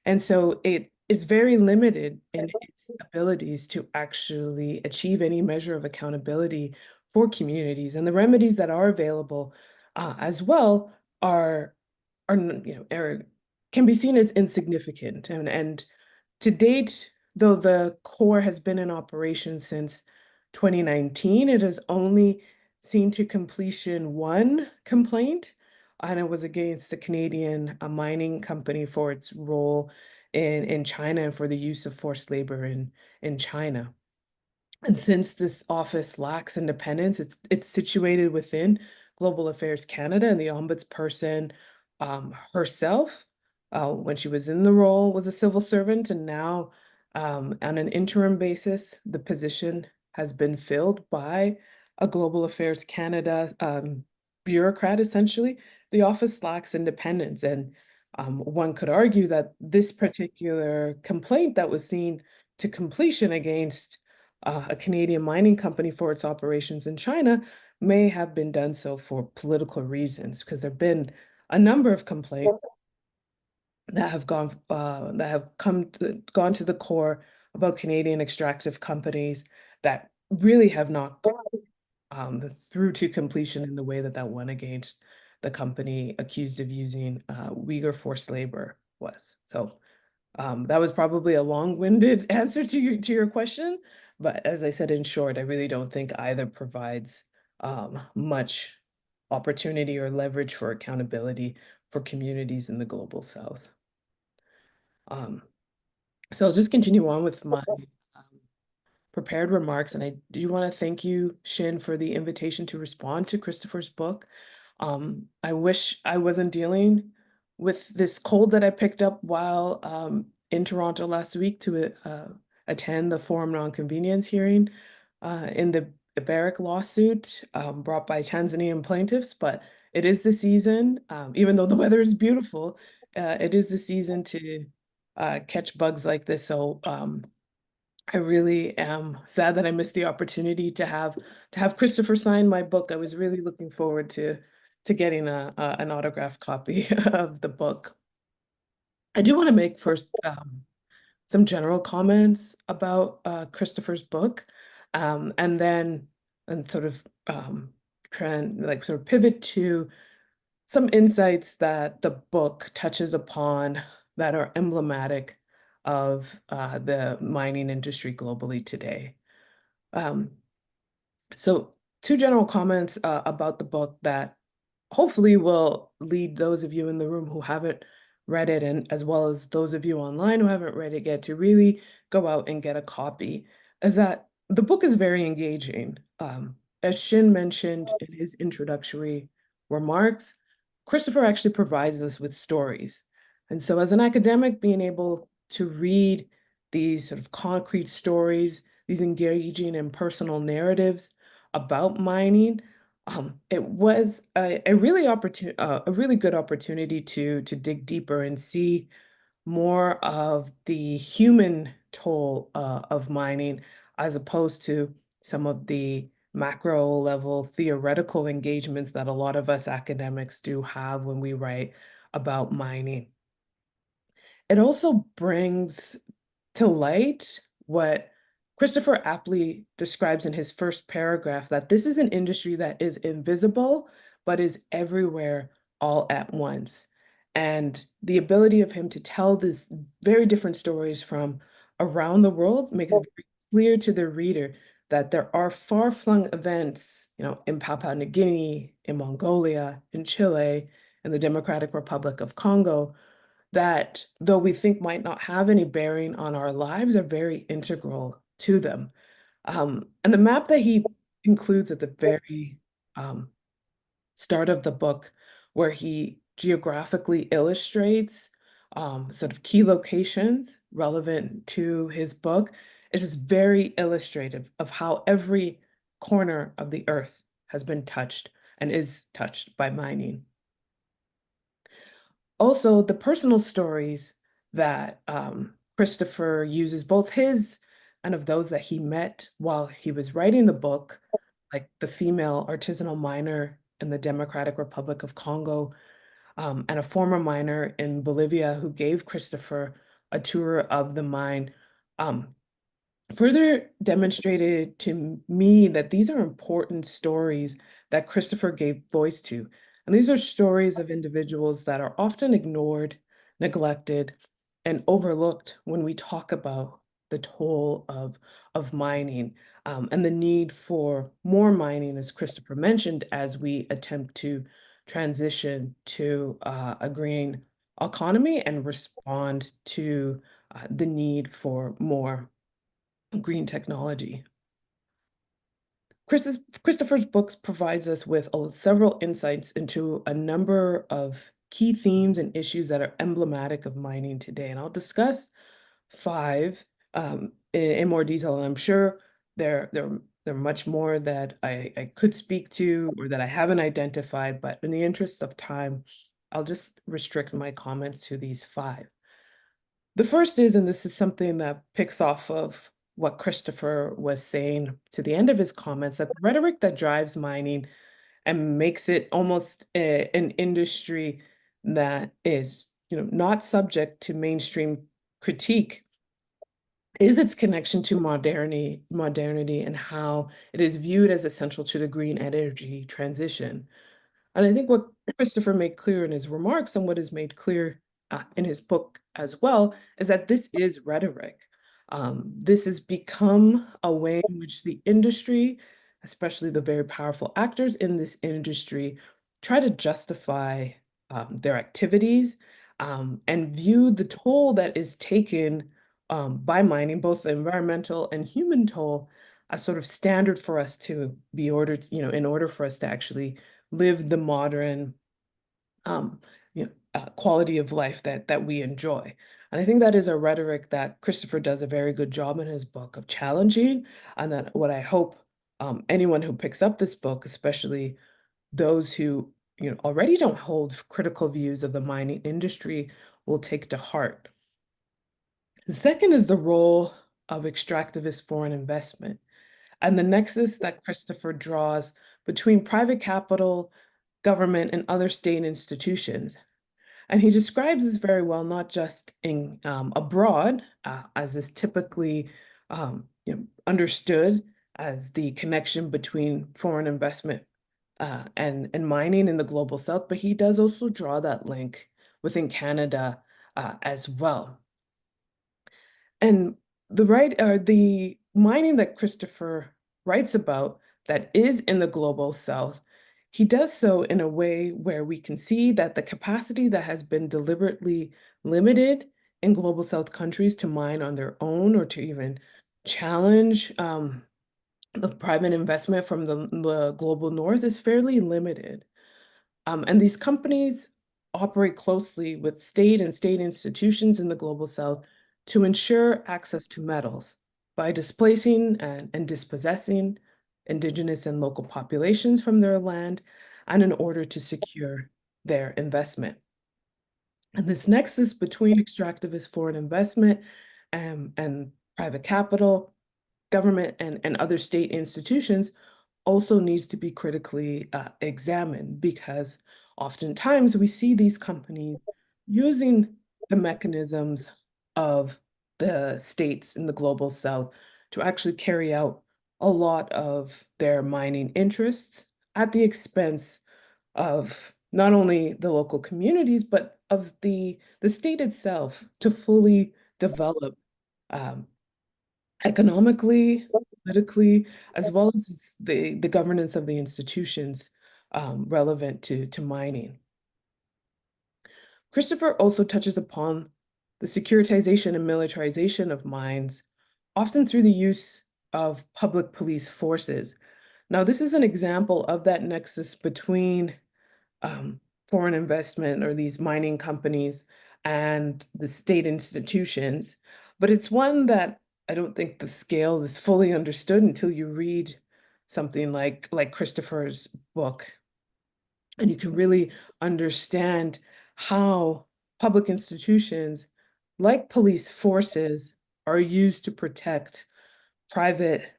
And so it's very limited in its abilities to actually achieve any measure of accountability for communities. And the remedies that are available as well can be seen as insignificant. And to date, though the core has been in operation since 2019, it has only seen to completion one complaint, and it was against the Canadian mining company for its role in China and for the use of forced labor in China. And since this office lacks independence, it's situated within Global Affairs Canada, and the Ombudsperson herself, when she was in the role, was a civil servant, and now on an interim basis, the position has been filled by a Global Affairs Canada bureaucrat, essentially. The office lacks independence, and one could argue that this particular complaint that was seen to completion against a Canadian mining company for its operations in China may have been done so for political reasons, because there have been a number of complaints that have gone to the core about Canadian extractive companies that really have not gone through to completion in the way that one against the company accused of using Uyghur forced labor was. So that was probably a long-winded answer to your question, but as I said, in short, I really don't think either provides much opportunity or leverage for accountability for communities in the global south. So I'll just continue on with my prepared remarks, and I do want to thank you, Shin, for the invitation to respond to Christopher's book. I wish I wasn't dealing with this cold that I picked up while in Toronto last week to attend the forum nonconvenience hearing in the Barrick lawsuit brought by Tanzanian plaintiffs, but it is the season, even though the weather is beautiful, it is the season to catch bugs like this. So I really am sad that I missed the opportunity to have Christopher sign my book. I was really looking forward to getting an autographed copy of the book. I do want to make first some general comments about Christopher's book, and then sort of pivot to some insights that the book touches upon that are emblematic of the mining industry globally today. So two general comments about the book that hopefully will lead those of you in the room who haven't read it, and as well as those of you online who haven't read it yet, to really go out and get a copy, is that the book is very engaging. As Shin mentioned in his introductory remarks, Christopher actually provides us with stories. And so as an academic, being able to read these sort of concrete stories, these engaging and personal narratives about mining, it was a really good opportunity to dig deeper and see more of the human toll of mining, as opposed to some of the macro level theoretical engagements that a lot of us academics do have when we write about mining. It also brings to light what Christopher aptly describes in his first paragraph, that this is an industry that is invisible, but is everywhere all at once. And the ability of him to tell these very different stories from around the world makes it very clear to the reader that there are far-flung events, in Papua New Guinea, in Mongolia, in Chile, in the Democratic Republic of Congo, that though we think might not have any bearing on our lives, are very integral to them. And the map that he includes at the very start of the book, where he geographically illustrates sort of key locations relevant to his book, is just very illustrative of how every corner of the earth has been touched and is touched by mining. Also, the personal stories that Christopher uses, both his and of those that he met while he was writing the book, like the female artisanal miner in the Democratic Republic of Congo, and a former miner in Bolivia who gave Christopher a tour of the mine, further demonstrated to me that these are important stories that Christopher gave voice to. And these are stories of individuals that are often ignored, neglected, and overlooked when we talk about the toll of mining, and the need for more mining, as Christopher mentioned, as we attempt to transition to a green economy and respond to the need for more green technology. Christopher's books provides us with several insights into a number of key themes and issues that are emblematic of mining today. And I'll discuss 5 in more detail. And I'm sure there are much more that I could speak to or that I haven't identified, but in the interest of time, I'll just restrict my comments to these 5. The first is, and this is something that picks off of what Christopher was saying to the end of his comments, that the rhetoric that drives mining and makes it almost an industry that is, not subject to mainstream critique is its connection to modernity and how it is viewed as essential to the green energy transition. And I think what Christopher made clear in his remarks, and what is made clear in his book as well, is that this is rhetoric. This has become a way in which the industry, especially the very powerful actors in this industry, try to justify their activities and view the toll that is taken by mining, both the environmental and human toll, as sort of standard for us to be ordered, in order for us to actually live the modern quality of life that we enjoy. And I think that is a rhetoric that Christopher does a very good job in his book of challenging, and that what I hope anyone who picks up this book, especially those who already don't hold critical views of the mining industry, will take to heart. The second is the role of extractivist foreign investment and the nexus that Christopher draws between private capital, government, and other state institutions. And he describes this very well, not just in abroad, as is typically understood as the connection between foreign investment and mining in the global south, but he does also draw that link within Canada as well. And the mining that Christopher writes about that is in the global south, he does so in a way where we can see that the capacity that has been deliberately limited in global south countries to mine on their own or to even challenge the private investment from the global north is fairly limited. And these companies operate closely with state and state institutions in the global south to ensure access to metals by displacing and dispossessing indigenous and local populations from their land, and in order to secure their investment. And this nexus between extractivist foreign investment and private capital, government, and other state institutions also needs to be critically examined, because oftentimes we see these companies using the mechanisms of the states in the global south to actually carry out a lot of their mining interests at the expense of not only the local communities, but of the state itself to fully develop economically, politically, as well as the governance of the institutions relevant to mining. Christopher also touches upon the securitization and militarization of mines, often through the use of public police forces. Now, this is an example of that nexus between foreign investment or these mining companies and the state institutions, but it's one that I don't think the scale is fully understood until you read something like Christopher's book, and you can really understand how public institutions like police forces are used to protect private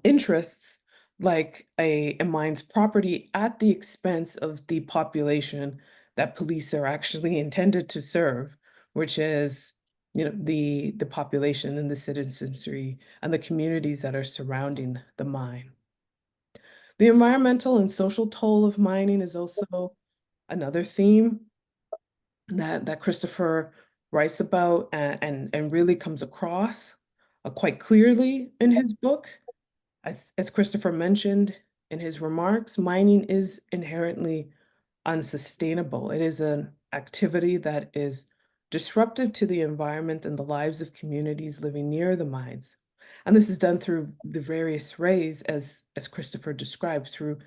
interests like a mine's property at the expense of the population that police are actually intended to serve, which is the population and the citizenry and the communities that are surrounding the mine. The environmental and social toll of mining is also another theme that Christopher writes about and really comes across quite clearly in his book. As Christopher mentioned in his remarks, mining is inherently unsustainable. It is an activity that is disruptive to the environment and the lives of communities living near the mines. And this is done through the various ways, as Christopher described, through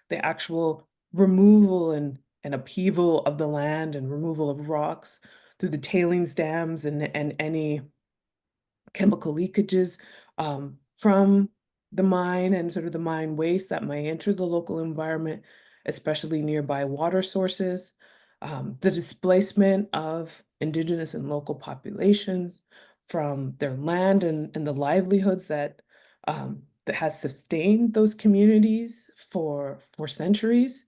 the actual removal and upheaval of the land and removal of rocks, through the tailings dams and any chemical leakages from the mine and sort of the mine waste that may enter the local environment, especially nearby water sources, the displacement of indigenous and local populations from their land and the livelihoods that has sustained those communities for centuries.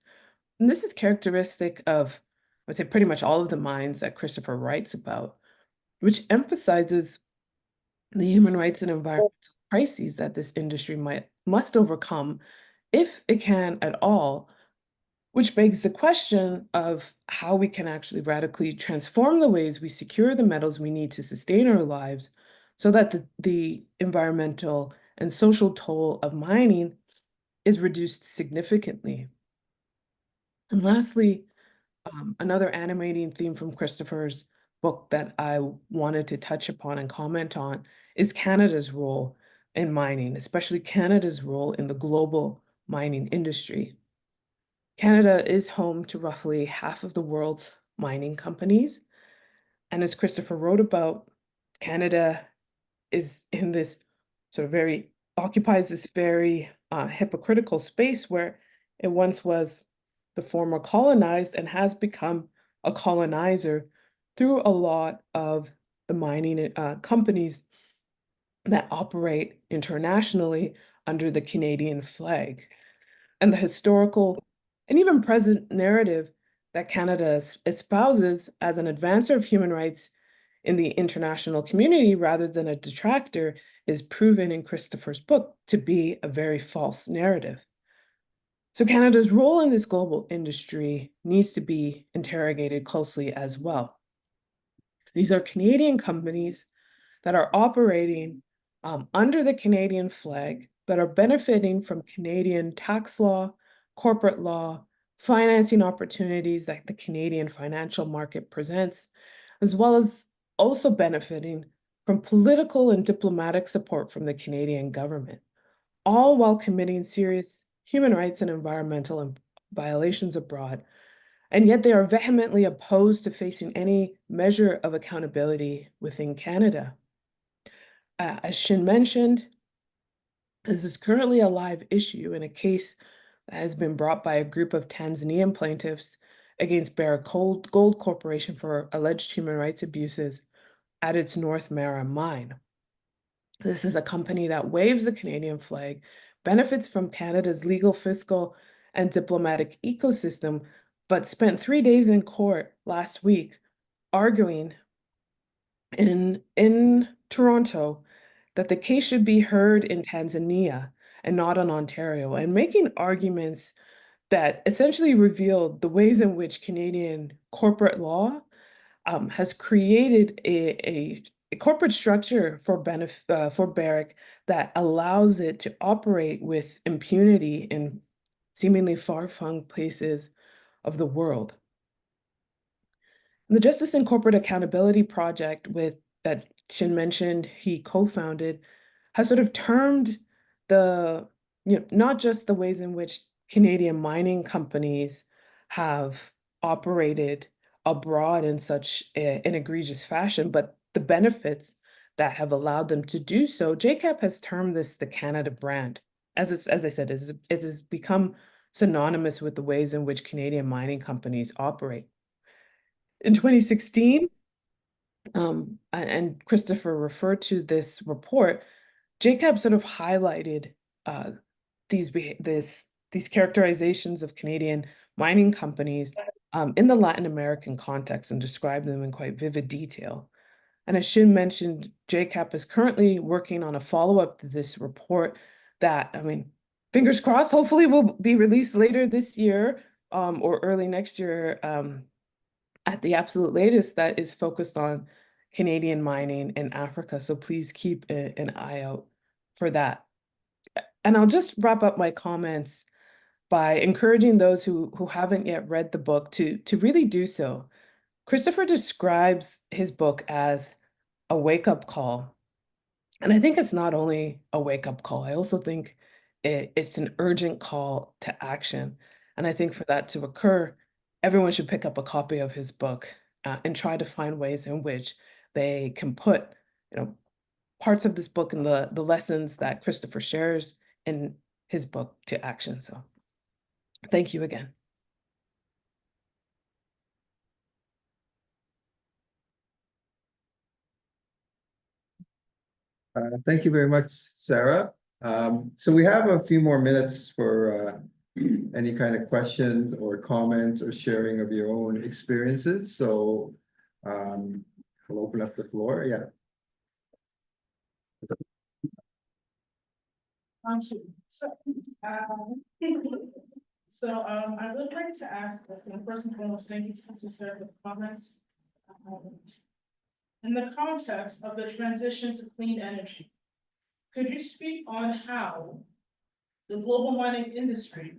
And this is characteristic of, I would say, pretty much all of the mines that Christopher writes about, which emphasizes the human rights and environmental crises that this industry must overcome, if it can at all, which begs the question of how we can actually radically transform the ways we secure the metals we need to sustain our lives, so that the environmental and social toll of mining is reduced significantly. And lastly, another animating theme from Christopher's book that I wanted to touch upon and comment on is Canada's role in mining, especially Canada's role in the global mining industry. Canada is home to roughly half of the world's mining companies. And as Christopher wrote about, Canada is in this sort of occupies this very hypocritical space where it once was the former colonized and has become a colonizer through a lot of the mining companies that operate internationally under the Canadian flag. And the historical and even present narrative that Canada espouses as an advancer of human rights in the international community rather than a detractor is proven in Christopher's book to be a very false narrative. So Canada's role in this global industry needs to be interrogated closely as well. These are Canadian companies that are operating under the Canadian flag, that are benefiting from Canadian tax law, corporate law, financing opportunities that the Canadian financial market presents, as well as also benefiting from political and diplomatic support from the Canadian government, all while committing serious human rights and environmental violations abroad. And yet they are vehemently opposed to facing any measure of accountability within Canada. As Shin mentioned, this is currently a live issue in a case that has been brought by a group of Tanzanian plaintiffs against Barrick Gold Corporation for alleged human rights abuses at its North Mara mine. This is a company that waves the Canadian flag, benefits from Canada's legal, fiscal, and diplomatic ecosystem, but spent 3 days in court last week arguing in Toronto that the case should be heard in Tanzania and not in Ontario, and making arguments that essentially revealed the ways in which Canadian corporate law has created a corporate structure for Barrick that allows it to operate with impunity in seemingly far-flung places of the world. The Justice and Corporate Accountability Project that Shin mentioned he co-founded has sort of termed not just the ways in which Canadian mining companies have operated abroad in such an egregious fashion, but the benefits that have allowed them to do so. JCAP has termed this the Canada brand. As I said, it has become synonymous with the ways in which Canadian mining companies operate. In 2016, and Christopher referred to this report, JCAP sort of highlighted these characterizations of Canadian mining companies in the Latin American context and described them in quite vivid detail. And as Shin mentioned, JCAP is currently working on a follow-up to this report that, fingers crossed, hopefully will be released later this year or early next year at the absolute latest, that is focused on Canadian mining in Africa. So please keep an eye out for that. And I'll just wrap up my comments by encouraging those who haven't yet read the book to really do so. Christopher describes his book as a wake-up call. And I think it's not only a wake-up call, I also think it's an urgent call to action. And I think for that to occur, everyone should pick up a copy of his book and try to find ways in which they can put, parts of this book and the lessons that Christopher shares in his book to action. So thank you again. Thank you very much, Sarah. So we have a few more minutes for any kind of questions or comments or sharing of your own experiences. So I'll open up the floor. Yeah. I would like to ask this, and first and foremost, thank you to Sarah for the comments. In the context of the transition to clean energy, could you speak on how the global mining industry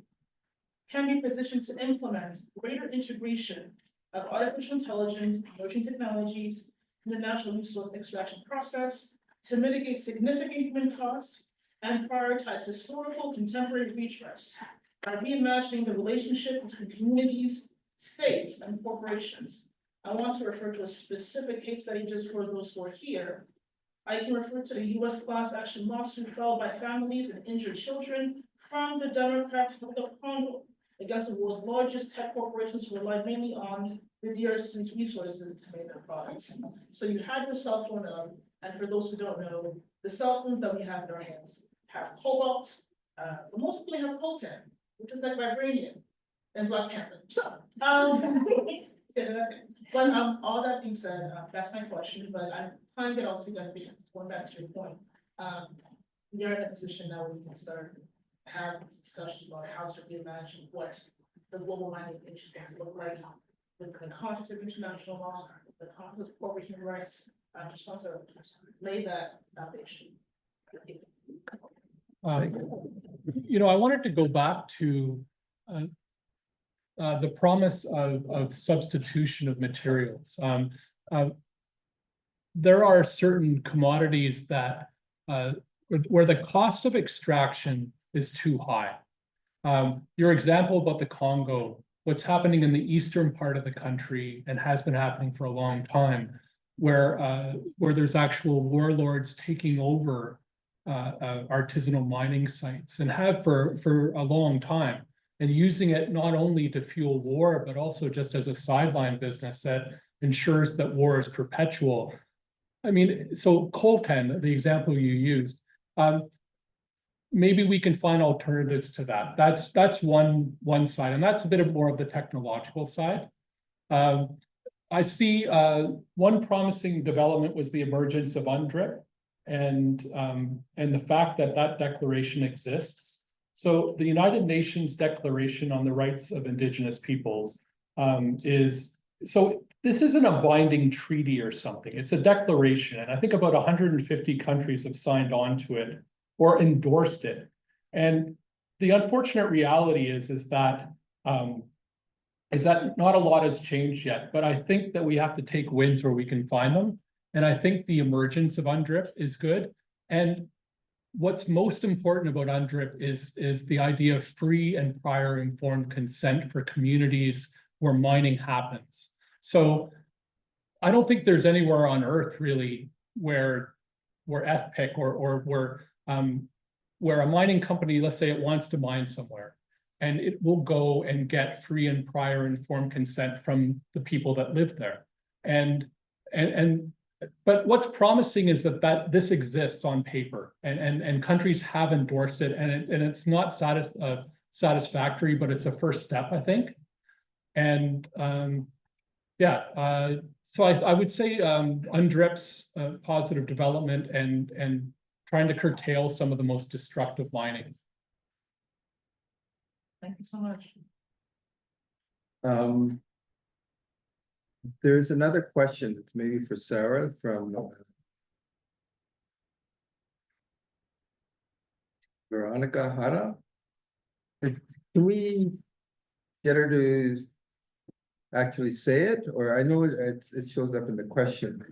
can be positioned to implement greater integration of artificial intelligence, emerging technologies, and the natural resource extraction process to mitigate significant human costs and prioritize historical contemporary redress by reimagining the relationship between communities, states, and corporations. I want to refer to a specific case study just for those who are here. I can refer to the US class action lawsuit filed by families and injured children from the Democratic Republic of Congo against the world's largest tech corporations who rely mainly on the DRC's resources to make their products. So you had your cell phone up, and for those who don't know, the cell phones that we have in our hands have cobalt, but most people have coltan, which is like vibranium and Black Panther. So, but all that being said, that's my question, but I'm trying to get all together because going back to your point, we are in a position now where we can start having discussions about how to reimagine what the global mining industry is going to look like within the context of international law, the context of corporate human rights. I just want to lay that foundation. I wanted to go back to the promise of substitution of materials. There are certain commodities that where the cost of extraction is too high. Your example about the Congo, what's happening in the eastern part of the country and has been happening for a long time, where there's actual warlords taking over artisanal mining sites and have for a long time, and using it not only to fuel war, but also just as a sideline business that ensures that war is perpetual. I mean, so coltan, the example you used, maybe we can find alternatives to that. That's one side, and that's a bit more of the technological side. I see one promising development was the emergence of UNDRIP and the fact that that declaration exists. So the United Nations Declaration on the Rights of Indigenous Peoples this isn't a binding treaty or something. It's a declaration, and I think about 150 countries have signed on to it or endorsed it. And the unfortunate reality is that not a lot has changed yet, but I think that we have to take wins where we can find them. And I think the emergence of UNDRIP is good. And what's most important about UNDRIP is the idea of free and prior informed consent for communities where mining happens. So I don't think there's anywhere on earth really where FPIC or where a mining company, let's say it wants to mine somewhere, and it will go and get free and prior informed consent from the people that live there. But what's promising is that this exists on paper, and countries have endorsed it, and it's not satisfactory, but it's a first step, I think. And so I would say UNDRIP's positive development and trying to curtail some of the most destructive mining. Thank you so much. There's another question. It's maybe for Sarah from Veronica Hara. Can we get her to actually say it, or I know it shows up in the question.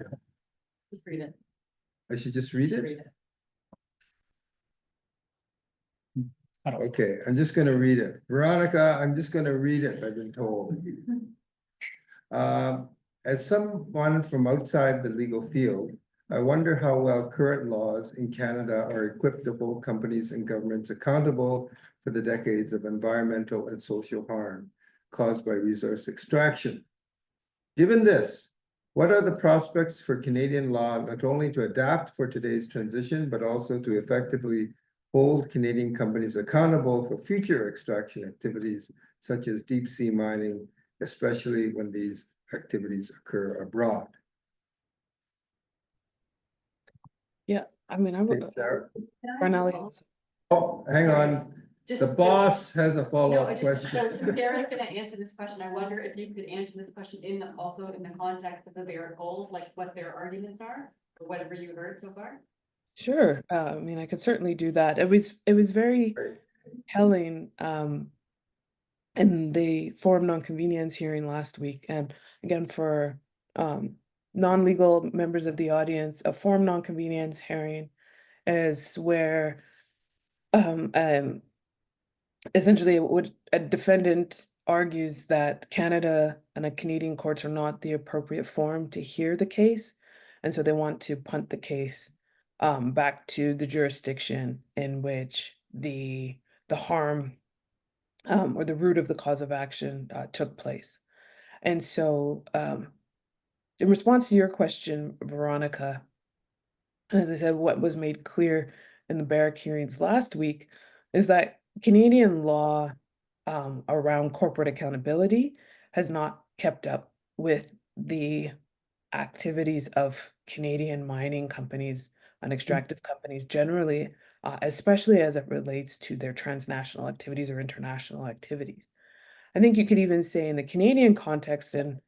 Just read it. I should just read it? Okay, I'm just gonna read it. Veronica, I'm just gonna read it, I've been told. As someone from outside the legal field, I wonder how well current laws in Canada are equipped to hold companies and governments accountable for the decades of environmental and social harm caused by resource extraction. Given this, what are the prospects for Canadian law not only to adapt for today's transition, but also to effectively hold Canadian companies accountable for future extraction activities, such as deep sea mining, especially when these activities occur abroad? Yeah, I mean, Okay, Sarah? Cornelius. Oh, hang on. The boss has a follow-up question. So Sarah's gonna answer this question. I wonder if you could answer this question also in the context of the Barrett Gold, like what their arguments are, or whatever you heard so far. Sure. I mean, I could certainly do that. It was very telling in the forum non-convenience hearing last week. And again, for non-legal members of the audience, a forum non-convenience hearing is where essentially a defendant argues that Canada and the Canadian courts are not the appropriate forum to hear the case. And so they want to punt the case back to the jurisdiction in which the harm or the root of the cause of action took place. And so in response to your question, Veronica, as I said, what was made clear in the Barrack hearings last week is that Canadian law around corporate accountability has not kept up with the activities of Canadian mining companies and extractive companies generally, especially as it relates to their transnational activities or international activities. I think you could even say in the Canadian context, and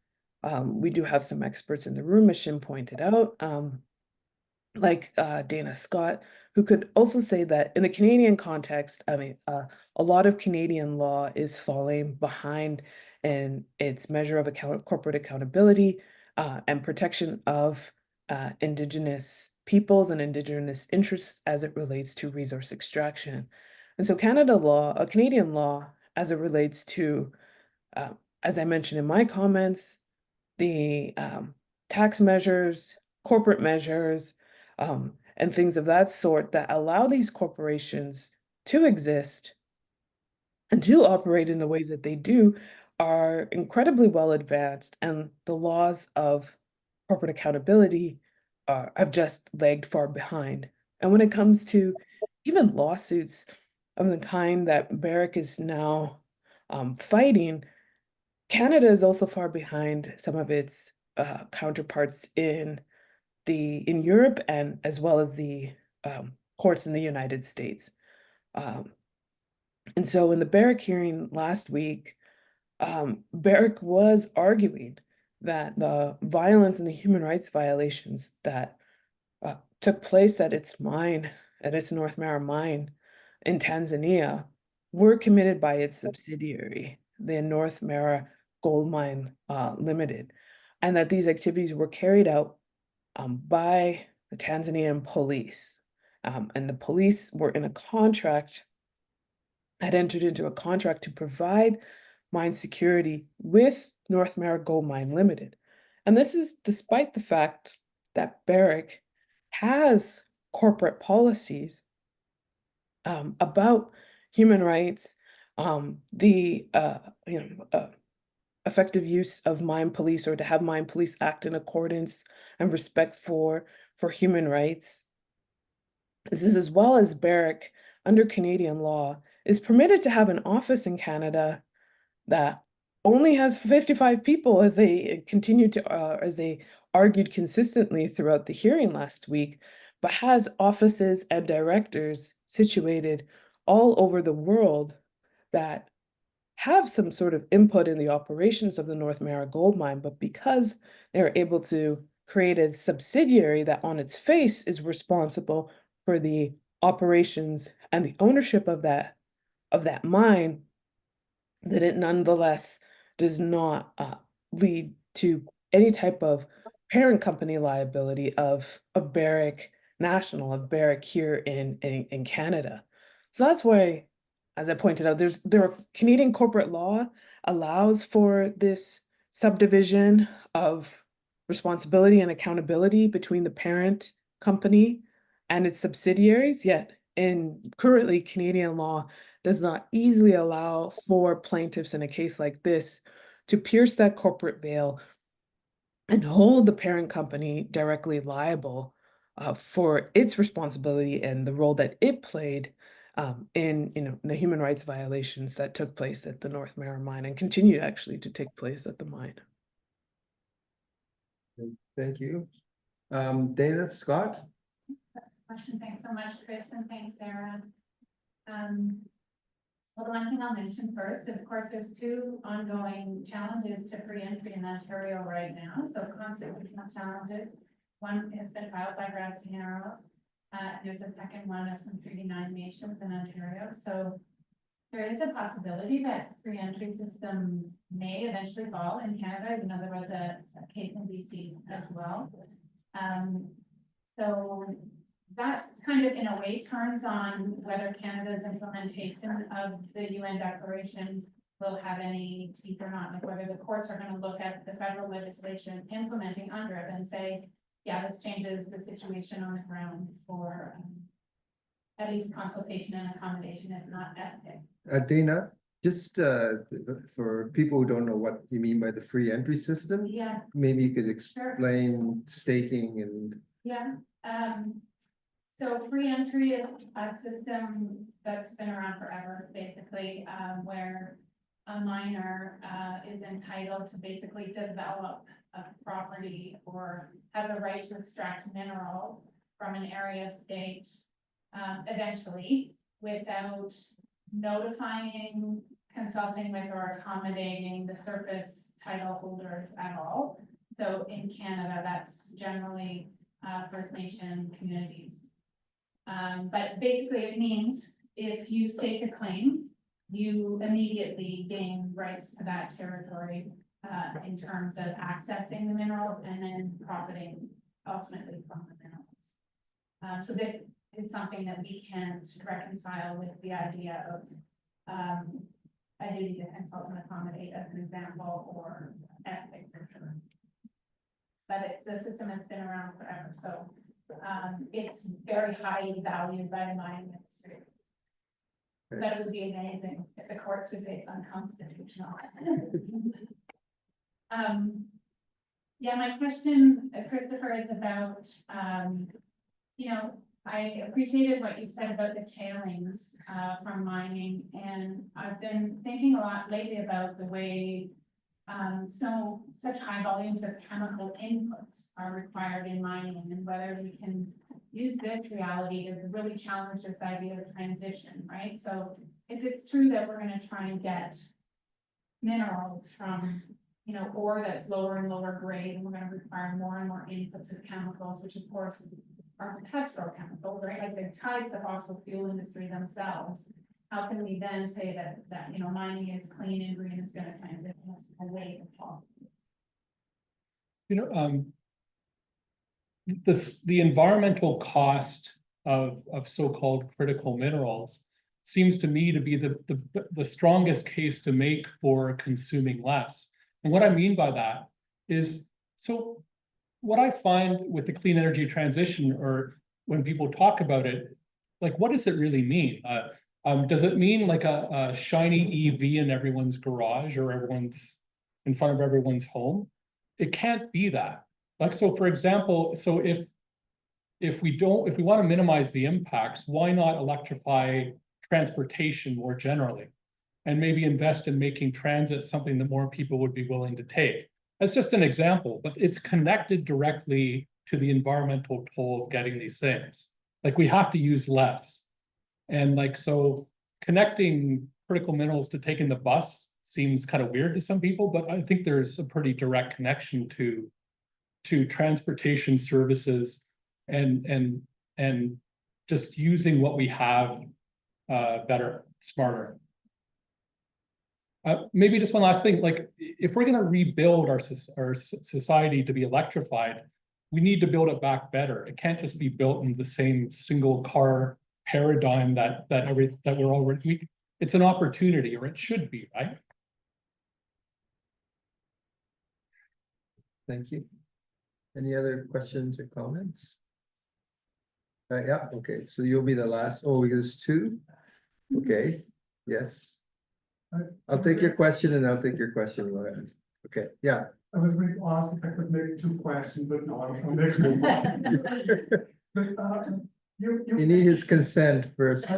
we do have some experts in the room, as Shin pointed out, like Dana Scott, who could also say that in the Canadian context, I mean, a lot of Canadian law is falling behind in its measure of corporate accountability and protection of Indigenous peoples and Indigenous interests as it relates to resource extraction. And so Canadian law, as it relates to, as I mentioned in my comments, the tax measures, corporate measures, and things of that sort that allow these corporations to exist and to operate in the ways that they do are incredibly well advanced, and the laws of corporate accountability have just lagged far behind. And when it comes to even lawsuits of the kind that Barrick is now fighting, Canada is also far behind some of its counterparts in Europe and as well as the courts in the United States. And so in the Barrick hearing last week, Barrick was arguing that the violence and the human rights violations that took place at its North Mara mine in Tanzania, were committed by its subsidiary, the North Mara Gold Mine Limited, and that these activities were carried out by the Tanzanian police. And the police were had entered into a contract to provide mine security with North Mara Gold Mine Limited. And this is despite the fact that Barrick has corporate policies about human rights, effective use of mine police, or to have mine police act in accordance and respect for human rights. This is as well as Barrick, under Canadian law, is permitted to have an office in Canada that only has 55 people, as they as they argued consistently throughout the hearing last week, but has offices and directors situated all over the world that have some sort of input in the operations of the North Mara gold mine, but because they're able to create a subsidiary that on its face is responsible for the operations and the ownership of that mine, that it nonetheless does not lead to any type of parent company liability of Barrick National, of Barrick here in Canada. So that's why, as I pointed out, Canadian corporate law allows for this subdivision of responsibility and accountability between the parent company and its subsidiaries, yet currently Canadian law does not easily allow for plaintiffs in a case like this to pierce that corporate veil and hold the parent company directly liable for its responsibility and the role that it played in the human rights violations that took place at the North Mara mine and continue actually to take place at the mine. Thank you. Dana Scott? Question. Thanks so much, Chris, and thanks, Sarah. Well, the one thing I'll mention first, of course, there's two ongoing challenges to free entry in Ontario right now. So constitutional challenges. One has been filed by Grassy Narrows. There's a second one of some Treaty 9 nations in Ontario. So There is a possibility that free entry system may eventually fall in Canada, even though there was a case in BC as well. So that kind of in a way turns on whether Canada's implementation of the UN declaration will have any teeth or not, like whether the courts are going to look at the federal legislation implementing under it and say, yeah, this changes the situation on the ground for at least consultation and accommodation, if not ethic. Dana, just for people who don't know what you mean by the free entry system, Yeah, maybe you could sure. explain staking and. Yeah, so free entry is a system that's been around forever, basically, where a miner is entitled to basically develop a property or has a right to extract minerals from an area state eventually without notifying, consulting with, or accommodating the surface title holders at all. So in Canada, that's generally First Nation communities. But basically it means if you stake a claim, you immediately gain rights to that territory in terms of accessing the minerals and then profiting ultimately from the minerals. So this is something that we can't reconcile with the idea of a duty to consult and accommodate as an example, or ethics for sure. But it's a system that's been around forever, so it's very highly valued by the mining industry. But it would be amazing if the courts would say it's unconstitutional. Yeah, my question, Christopher, is about, you know, I appreciated what you said about the tailings from mining, and I've been thinking a lot lately about the way such high volumes of chemical inputs are required in mining, and whether we can use this reality to really challenge this idea of transition, right? So if it's true that we're going to try and get minerals from, you know, ore that's lower and lower grade, and we're going to require more and more inputs of chemicals, which of course are petrochemicals, right? Like they're tied to the fossil fuel industry themselves. How can we then say that you know, mining is clean and green, is going to transition us away from fossil fuels? You know, the environmental cost of so-called critical minerals seems to me to be the strongest case to make for consuming less. And what I mean by that is, so what I find with the clean energy transition, or when people talk about it, like, what does it really mean? Does it mean like a shiny EV in everyone's garage or in front of everyone's home? It can't be that. Like, so for example, so if we want to minimize the impacts, why not electrify transportation more generally? And maybe invest in making transit something that more people would be willing to take. That's just an example, but it's connected directly to the environmental toll of getting these things. Like, we have to use less. And like, so connecting critical minerals to taking the bus seems kind of weird to some people, but I think there's a pretty direct connection to transportation services and just using what we have better, smarter. Maybe just one last thing, like, if we're going to rebuild our society to be electrified, we need to build it back better. It can't just be built in the same single car paradigm that we're already. It's an opportunity, or it should be, right? Thank you. Any other questions or comments? Yeah, okay, so you'll be the last. Oh, there's two? Okay, yes. I'll take your question and I'll take your question. Okay, yeah. I was going to ask if I could make two questions, but no, I'll make one. But, you need his consent first.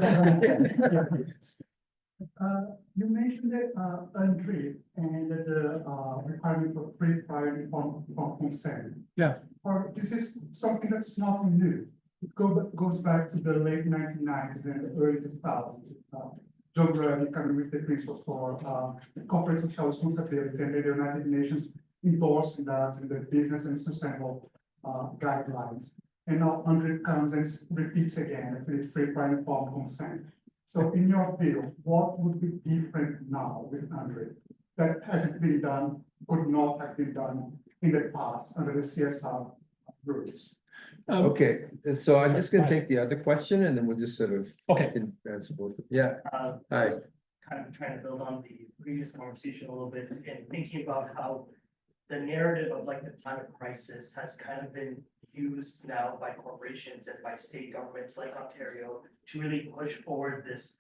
You mentioned that entry and the requirement for prior informed consent. Yeah. Or this is something that's not new. It goes back to the late 1990s and the early 2000s. John Brady coming with the principles for corporate social responsibility, and the United Nations endorsing that in the business and sustainable guidelines. And now Andre comes and repeats again with free prior informed consent. So in your view, what would be different now with UNDRIP that hasn't been done, could not have been done in the past under the CSR rules? Okay, so I'm just gonna Hi. take the other question and then we'll just sort of. Okay. Answer both. Yeah, Uh, hi. kind of trying to build on the previous conversation a little bit and thinking about how the narrative of like the climate crisis has kind of been used now by corporations and by state governments like Ontario to really push forward this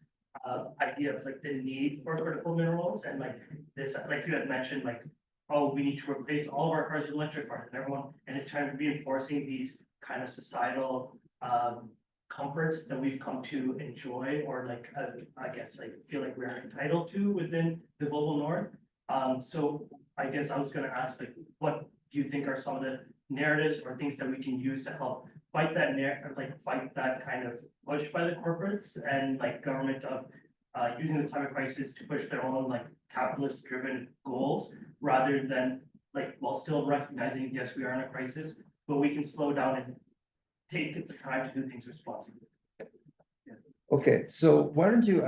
idea of like the need for critical minerals and like this, like you had mentioned, like, oh, we need to replace all of our cars with electric cars and everyone, and it's trying to reinforcing these kind of societal comforts that we've come to enjoy or like, I guess, like feel like we're entitled to within the global north. So I guess I was gonna ask, like, what do you think are some of the narratives or things that we can use to help fight that fight that kind of push by the corporates and like government of using the climate crisis to push their own like capitalist driven goals rather than like, while still recognizing, yes, we are in a crisis, but we can slow down and take the time to do things responsibly. Okay, so why don't you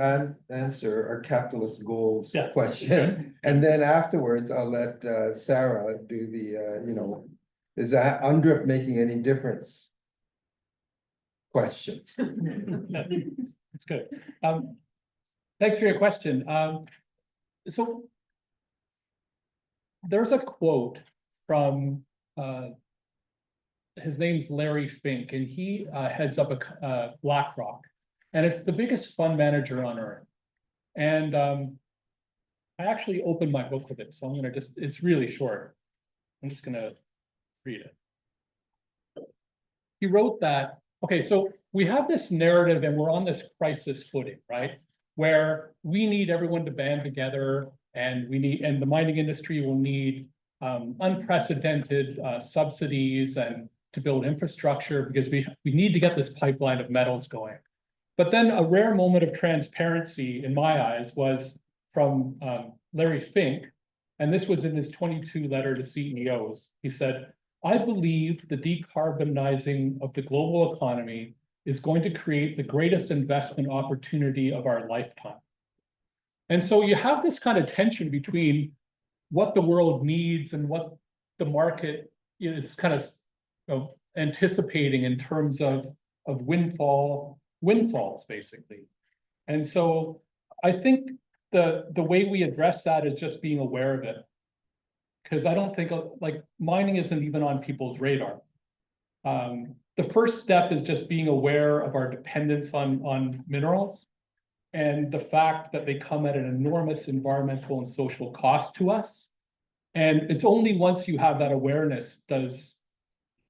answer our capitalist goals Yeah. question? And then afterwards, I'll let Sarah do the, is that UNDRIP making any difference? Question. That's good. Thanks for your question. So there's a quote from his name's Larry Fink, and he heads up a BlackRock, and it's the biggest fund manager on earth. And I actually opened my book with it, so I'm gonna it's really short. I'm just gonna read it. He wrote that, okay, so we have this narrative and we're on this crisis footing, right? Where we need everyone to band together and the mining industry will need unprecedented subsidies and to build infrastructure because we need to get this pipeline of metals going. But then a rare moment of transparency in my eyes was from Larry Fink, and this was in his 22 letter to CEOs. He said, I believe the decarbonizing of the global economy is going to create the greatest investment opportunity of our lifetime. And so you have this kind of tension between what the world needs and what the market is kind of anticipating in terms of windfalls, basically. And so I think the way we address that is just being aware of it. Because I don't think like mining isn't even on people's radar. The first step is just being aware of our dependence on minerals and the fact that they come at an enormous environmental and social cost to us. And it's only once you have that awareness does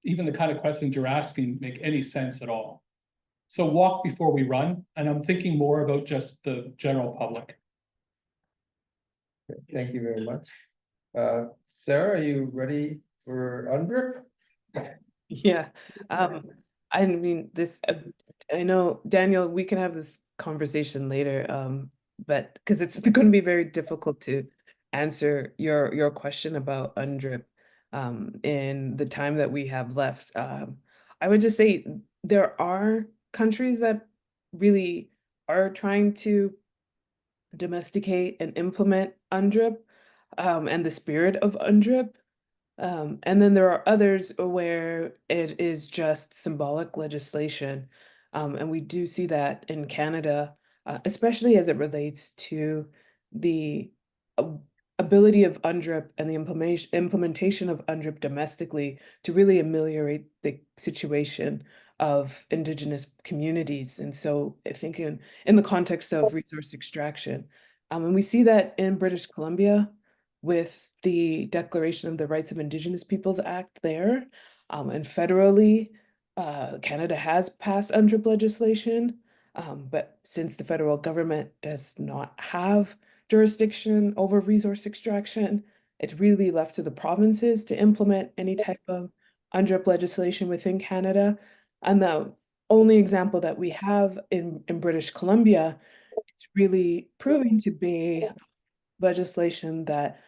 even the kind of questions you're asking make any sense at all. So walk before we run, and I'm thinking more about just the general public. Thank you very much. Sarah, are you ready for UNDRIP? Yeah, I mean, I know, Daniel, we can have this conversation later, but because it's going to be very difficult to answer your question about UNDRIP in the time that we have left. I would just say there are countries that really are trying to domesticate and implement UNDRIP and the spirit of UNDRIP. And then there are others where it is just symbolic legislation. And we do see that in Canada, especially as it relates to the ability of UNDRIP and the implementation of UNDRIP domestically to really ameliorate the situation of Indigenous communities. And so I think in the context of resource extraction, and we see that in British Columbia with the Declaration of the Rights of Indigenous Peoples Act there, and federally, Canada has passed UNDRIP legislation, but since the federal government does not have jurisdiction over resource extraction, it's really left to the provinces to implement any type of UNDRIP legislation within Canada. And the only example that we have in British Columbia, it's really proving to be legislation that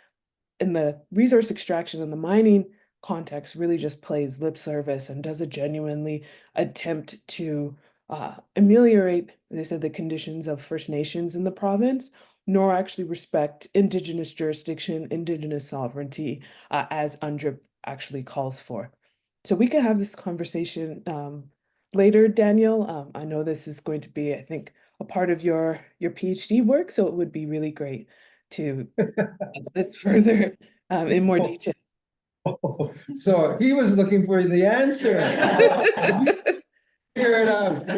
in the resource extraction and the mining context really just plays lip service and doesn't genuinely attempt to ameliorate, they said, the conditions of First Nations in the province, nor actually respect Indigenous jurisdiction, Indigenous sovereignty, as UNDRIP actually calls for. So we can have this conversation later, Daniel. I know this is going to be, I think, a part of your PhD work, so it would be really great to discuss this further in more detail. So he was looking for the answer. Figure it out.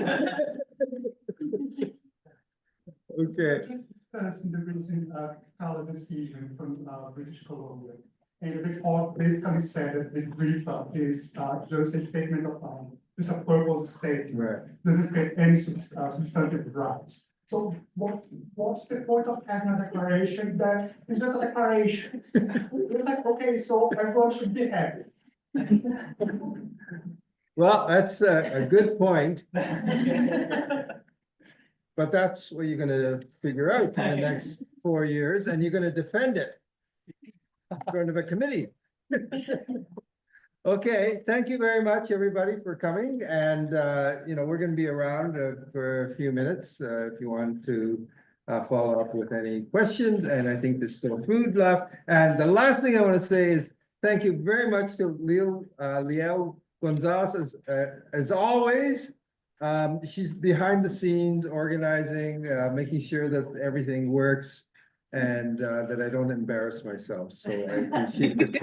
Okay. Just discussing the recent Cala decision from British Columbia. And the court basically said that the RIPA is just a statement of it's a purpose statement. Right. Doesn't create any substantive rights. So what's the point of having a declaration that it's just a declaration? It's like, okay, so everyone should be happy. Well, that's a good point. But that's what you're gonna figure out in the next 4 years, and you're gonna defend it in front of a committee. Okay, thank you very much, everybody, for coming, and you know, we're gonna be around for a few minutes if you want to follow up with any questions, and I think there's still food left. And the last thing I want to say is thank you very much to Liel Gonzalez, as always. She's behind the scenes organizing, making sure that everything works and that I don't embarrass myself. So I appreciate it.